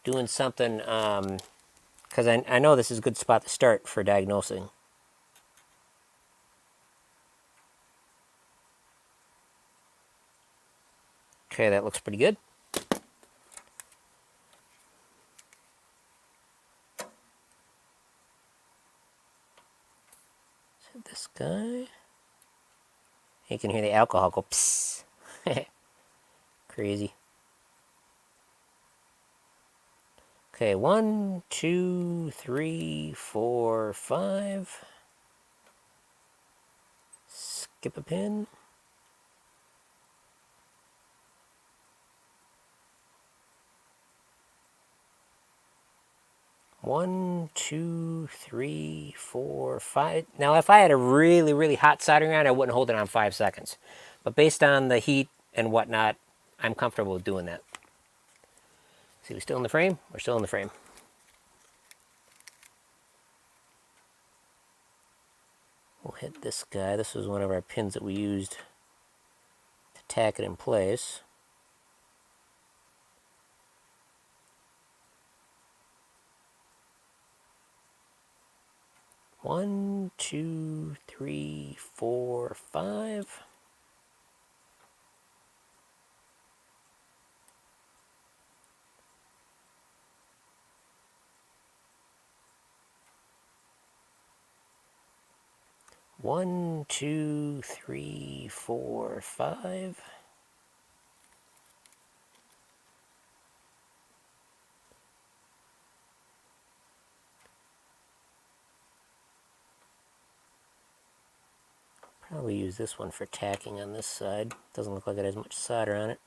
doing something, because I know this is a good spot to start for diagnosing. Okay, that looks pretty good. So this guy, you can hear the alcohol go psst. Crazy. Okay, 1, 2, 3, 4, 5. Skip a pin. One, two, three, four, five. Now, if I had a really, really hot soldering iron, I wouldn't hold it on 5 seconds. But based on the heat and whatnot, I'm comfortable with doing that. See, we still in the frame? We're still in the frame. We'll hit this guy. This was one of our pins that we used to tack it in place. One, two, three, four, 5. One, two, three, four, 5. Probably use this one for tacking on this side. Doesn't look like it has much solder on it.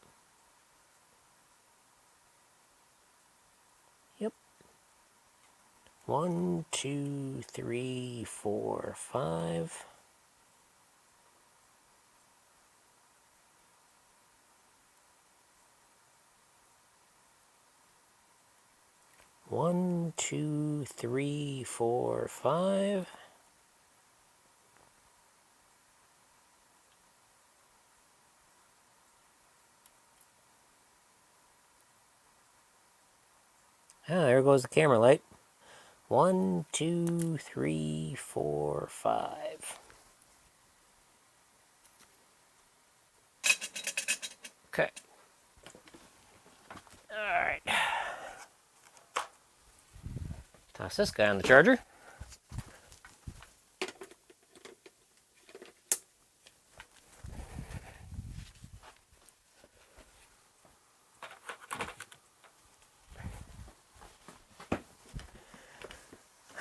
Yep. 1, 2, 3, 4, 5. One, two, three, four, 5. Ah, there goes the camera light. 1, 2, 3, 4, 5. Okay. Alright. Toss this guy on the charger.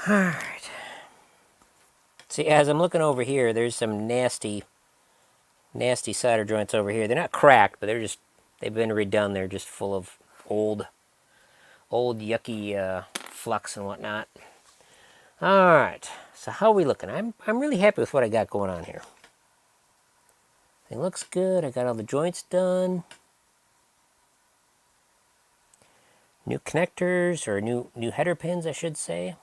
Alright. See, as I'm looking over here, there's some nasty solder joints over here. They're not cracked, but they're just They've been redone. They're just full of old yucky flux and whatnot. All right, so how are we looking? I'm really happy with what I got going on here. It looks good. I got all the joints done. New connectors, or new header pins, I should say.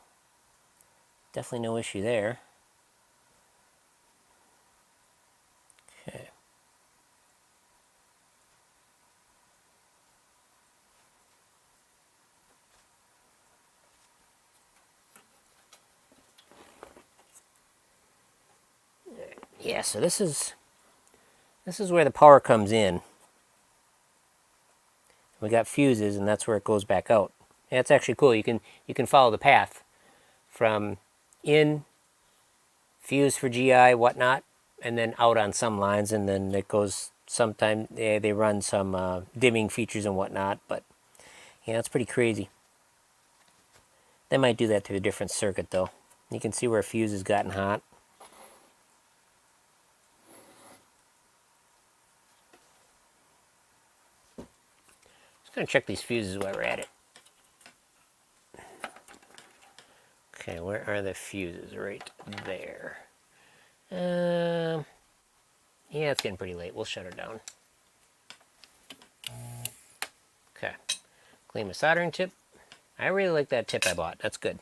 Definitely no issue there. Okay. Yeah, so this is where the power comes in. We got fuses, and that's where it goes back out. And that's actually cool. You can follow the path from in, fuse for GI, whatnot, and then out on some lines, and then it goes. Sometimes they run some dimming features and whatnot, but yeah, it's pretty crazy. They might do that to a different circuit though. You can see where a fuse has gotten hot. Just gonna check these fuses while we're at it. Okay, where are the fuses? Right there. Yeah, it's getting pretty late. We'll shut her down. Okay, clean my soldering tip. I really like that tip I bought. That's good.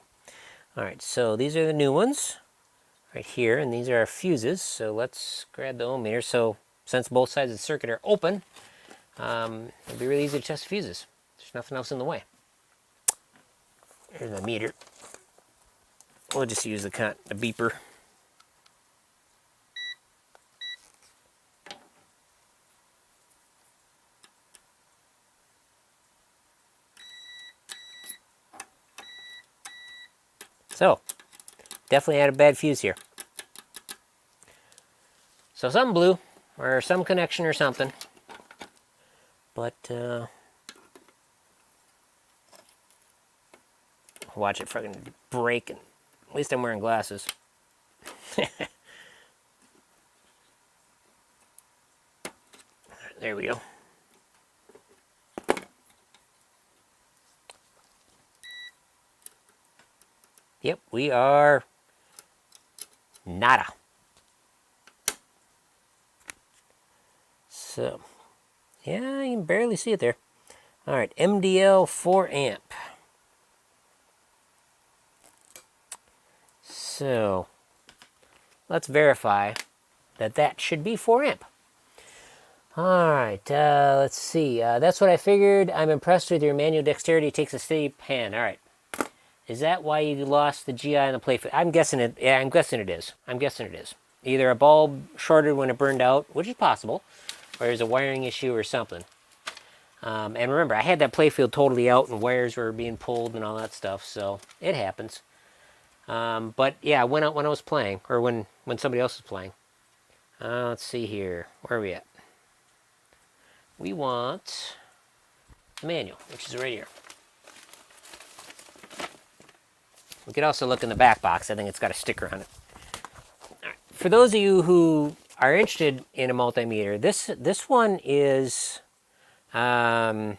All right, so these are the new ones right here, and these are our fuses. So let's grab the ohm meter. So since both sides of the circuit are open, it'll be really easy to test fuses. There's nothing else in the way. Here's my meter. We'll just use the beeper. So, definitely had a bad fuse here. So something blew, or some connection or something. But, watch it fucking break, and at least I'm wearing glasses. There we go. Yep, we are nada. So, yeah, you can barely see it there. All right, MDL 4 amp. So, let's verify that should be 4 amp. All right, let's see. That's what I figured. I'm impressed with your manual dexterity. It takes a steady hand. All right. Is that why you lost the GI on the playfield? I'm guessing it. Yeah, I'm guessing it is. I'm guessing it is. Either a bulb shorted when it burned out, which is possible, or there's a wiring issue or something. And remember, I had that playfield totally out, and wires were being pulled and all that stuff, so it happens. But yeah, I went out when I was playing, or when somebody else was playing. Let's see here. Where are we at? We want the manual, which is right here. We could also look in the back box. I think it's got a sticker on it. All right. For those of you who are interested in a multimeter, this one is SIGN-STEK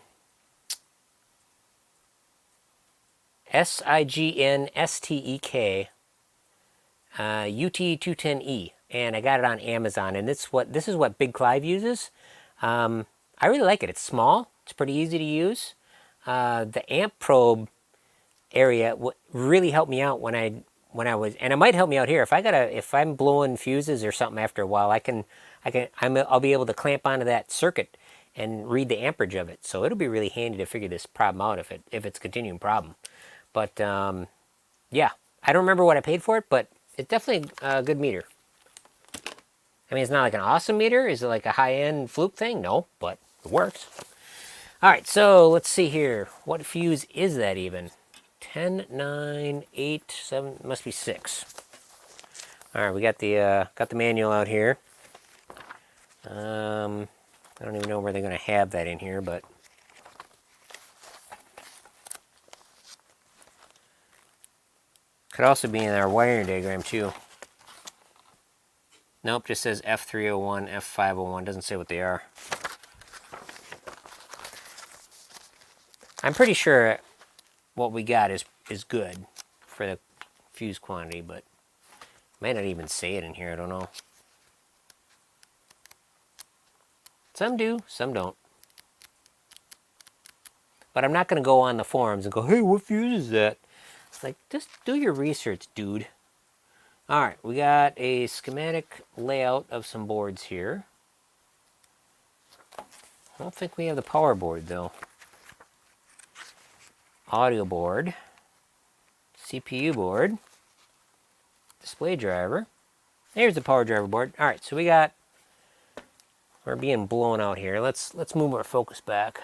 UT210E, and I got it on Amazon. And this is what Big Clive uses. I really like it. It's small. It's pretty easy to use. The amp probe area really helped me out when I was, and it might help me out here if I'm blowing fuses or something after a while. I'll be able to clamp onto that circuit and read the amperage of it. So it'll be really handy to figure this problem out if it's a continuing problem. But yeah, I don't remember what I paid for it, but it's definitely a good meter. I mean, it's not like an awesome meter. Is it like a high-end fluke thing? No, but it works. All right, so let's see here. What fuse is that even? 10, 9, 8, 7, must be 6. All right, we got the manual out here. I don't even know where they're going to have that in here, but could also be in our wiring diagram too. Nope, just says F301, F501. Doesn't say what they are. I'm pretty sure what we got is good for the fuse quantity, but may not even say it in here, I don't know. Some do, some don't. But I'm not going to go on the forums and go, hey, what fuse is that? It's like, just do your research, dude. All right, we got a schematic layout of some boards here. I don't think we have the power board, though. Audio board. CPU board. Display driver. Here's the power driver board. All right, so we're being blown out here. Let's move our focus back.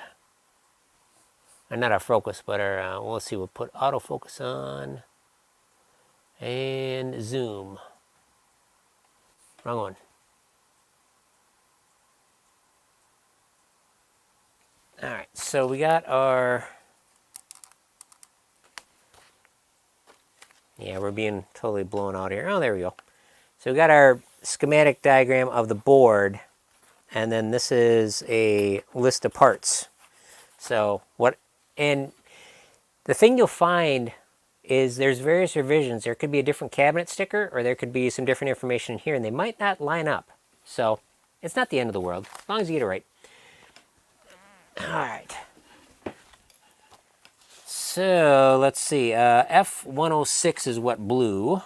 Not our focus, but our, let's see, we'll put autofocus on. And zoom. Wrong one. All right, so we got our, yeah, we're being totally blown out here. Oh, there we go. So we got our schematic diagram of the board, and then this is a list of parts. So what, and the thing you'll find is there's various revisions. There could be a different cabinet sticker, or there could be some different information here, and they might not line up. So it's not the end of the world, as long as you get it right. All right. So let's see. F106 is what blew.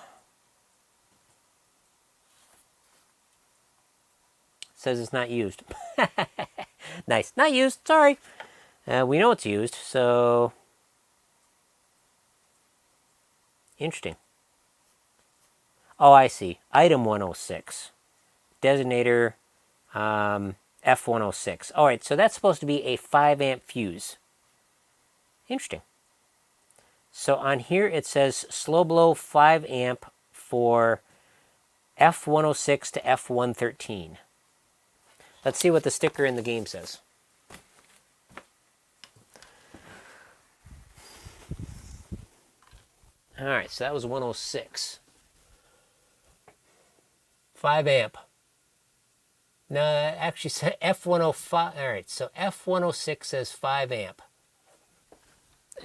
Says it's not used. Nice. Not used. Sorry. We know it's used, so interesting. Oh, I see. Item 106. Designator F106. All right, so that's supposed to be a 5 amp fuse. Interesting. So on here it says slow blow 5 amp for F106 to F113. Let's see what the sticker in the game says. All right, so that was 106. 5 amp. No, that actually said F105. All right, so F106 says 5 amp.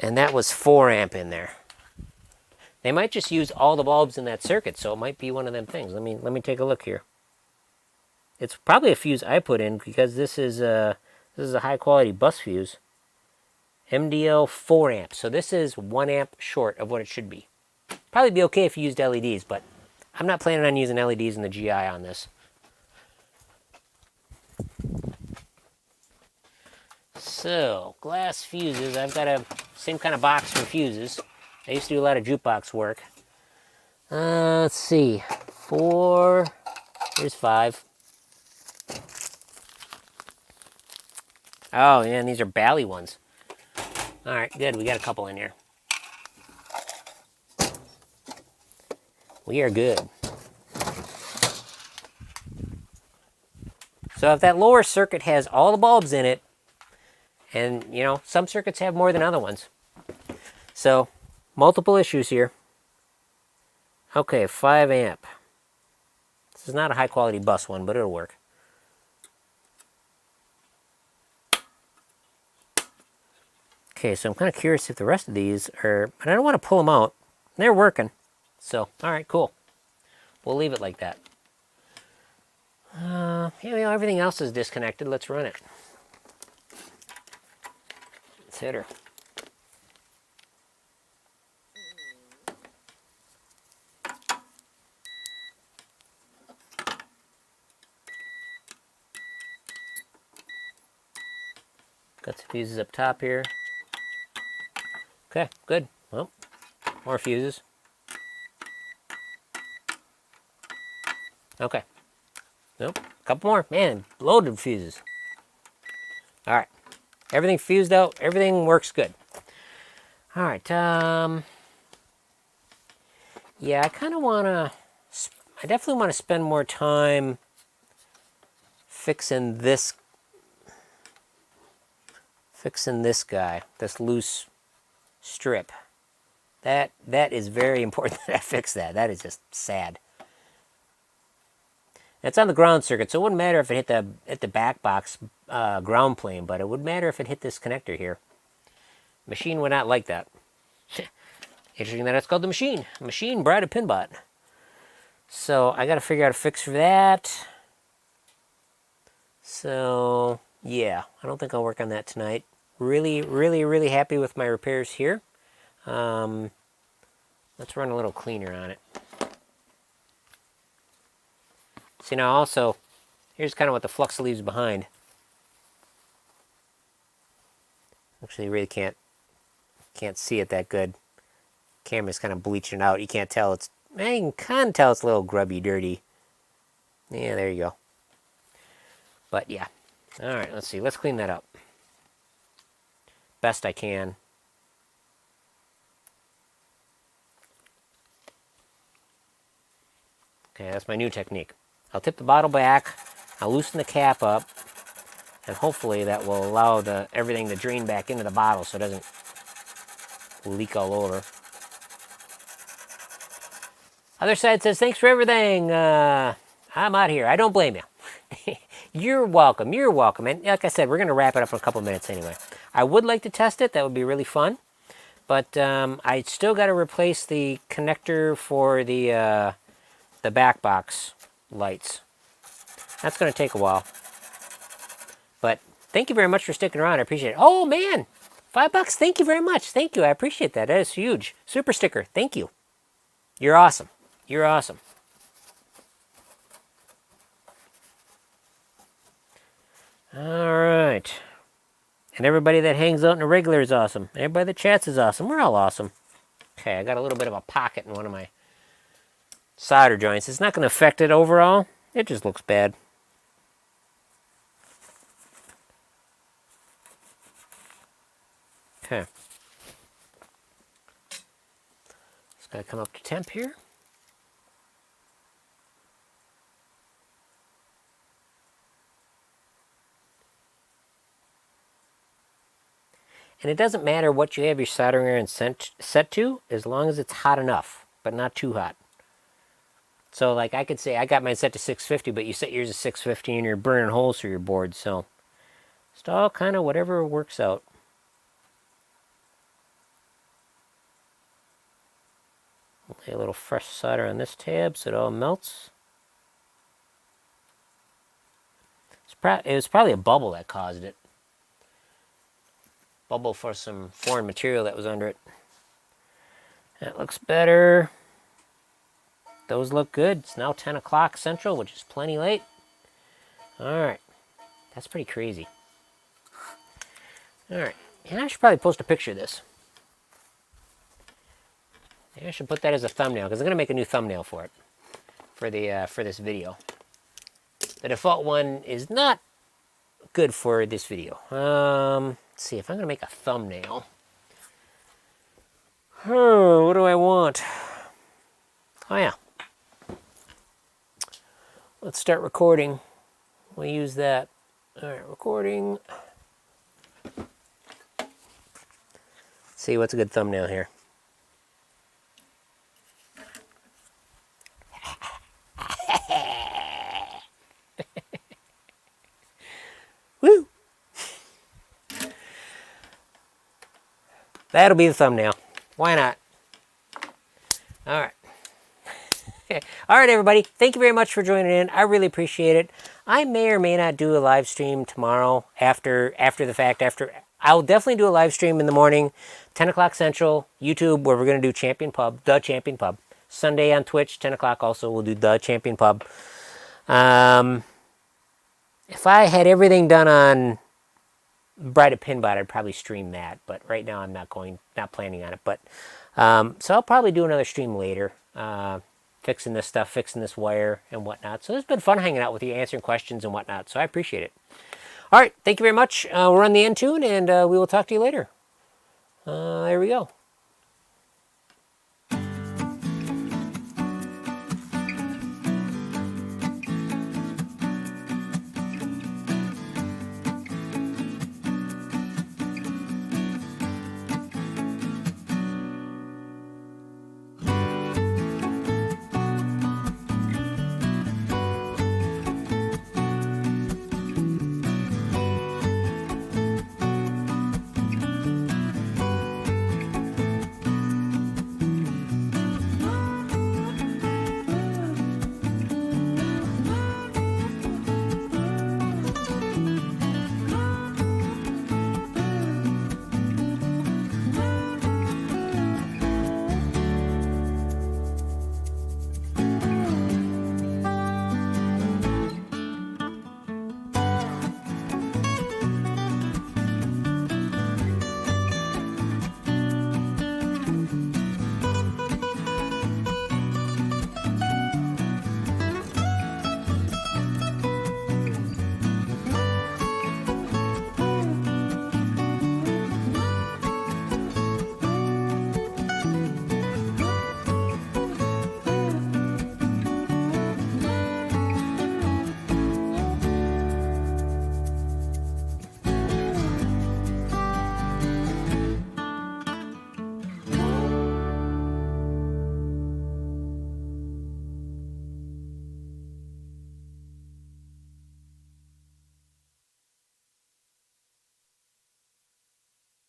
And that was 4 amp in there. They might just use all the bulbs in that circuit, so it might be one of them things. Let me take a look here. It's probably a fuse I put in because this is a high quality bus fuse. MDL 4 amp. So this is 1 amp short of what it should be. Probably be okay if you used LEDs, but I'm not planning on using LEDs in the GI on this. So, glass fuses. I've got a same kind of box for fuses. I used to do a lot of jukebox work. Let's see. 4. Here's 5. Oh, yeah, and these are Bally ones. All right, good. We got a couple in here. We are good. So if that lower circuit has all the bulbs in it, and, you know, some circuits have more than other ones. So, multiple issues here. Okay, 5 amp. This is not a high quality bus one, but it'll work. Okay, so I'm kind of curious if the rest of these are, but I don't want to pull them out. They're working. So, all right, cool. We'll leave it like that. Yeah, everything else is disconnected. Let's run it. Let's hit her. Got some fuses up top here. Okay, good. Well, more fuses. Okay. Nope, a couple more. Man, loaded fuses. All right. Everything fused out. Everything works good. All right. Yeah, I kind of want to... I definitely want to spend more time fixing this guy, this loose strip. That is very important that I fix that. That is just sad. It's on the ground circuit, so it wouldn't matter if it hit the back box ground plane, but it would matter if it hit this connector here. Machine would not like that. Interesting that it's called the Machine. Machine Bride of Pinbot. So I got to figure out a fix for that. So yeah, I don't think I'll work on that tonight. Really, really, really happy with my repairs here. Let's run a little cleaner on it. See, now also, here's kind of what the flux leaves behind. Actually, you really can't see it that good. Camera's kind of bleaching out. You can't tell it's, you can kind of tell it's a little grubby, dirty. Yeah, there you go. But yeah. All right, let's see. Let's clean that up. Best I can. Okay, that's my new technique. I'll tip the bottle back, I'll loosen the cap up, and hopefully that will allow everything to drain back into the bottle so it doesn't leak all over. Other side says, thanks for everything. I'm out here. I don't blame you. You're welcome. You're welcome. And like I said, we're going to wrap it up in a couple minutes anyway. I would like to test it. That would be really fun. But I still got to replace the connector for the back box lights. That's going to take a while. But thank you very much for sticking around. I appreciate it. Oh, man. $5. Thank you very much. Thank you. I appreciate that. That is huge. Super sticker. Thank you. You're awesome. You're awesome. All right. And everybody that hangs out in the regular is awesome. Everybody that chats is awesome. We're all awesome. Okay, I got a little bit of a pocket in one of my solder joints. It's not going to affect it overall. It just looks bad. Okay. Just got to come up to temp here. And it doesn't matter what you have your soldering iron set to, as long as it's hot enough, but not too hot. So like I could say I got mine set to 650, but you set yours to 650 and you're burning holes through your board. So it's all kind of whatever works out. Lay a little fresh solder on this tab so it all melts. It was probably a bubble that caused it. Bubble for some foreign material that was under it. That looks better. Those look good. It's now 10 o'clock Central, which is plenty late. Alright. That's pretty crazy. Alright. And I should probably post a picture of this. Maybe I should put that as a thumbnail, because I'm going to make a new thumbnail for it. For this video. The default one is not good for this video. Let's see if I'm going to make a thumbnail. What do I want? Oh yeah. Let's start recording. We'll use that. Alright, recording. Let's see what's a good thumbnail here. Woo! That'll be the thumbnail. Why not? All right. All right, everybody. Thank you very much for joining in. I really appreciate it. I may or may not do a live stream tomorrow after the fact. I'll definitely do a live stream in the morning, 10 o'clock Central, YouTube, where we're going to do Champion Pub, The Champion Pub. Sunday on Twitch, 10 o'clock also, we'll do The Champion Pub. If I had everything done on Bride of Pinbot, I'd probably stream that. But right now I'm not planning on it. But so I'll probably do another stream later. Fixing this stuff, fixing this wire and whatnot. So it's been fun hanging out with you, answering questions and whatnot. So I appreciate it. All right, thank you very much. We'll run the end tune, and we will talk to you later. There we go.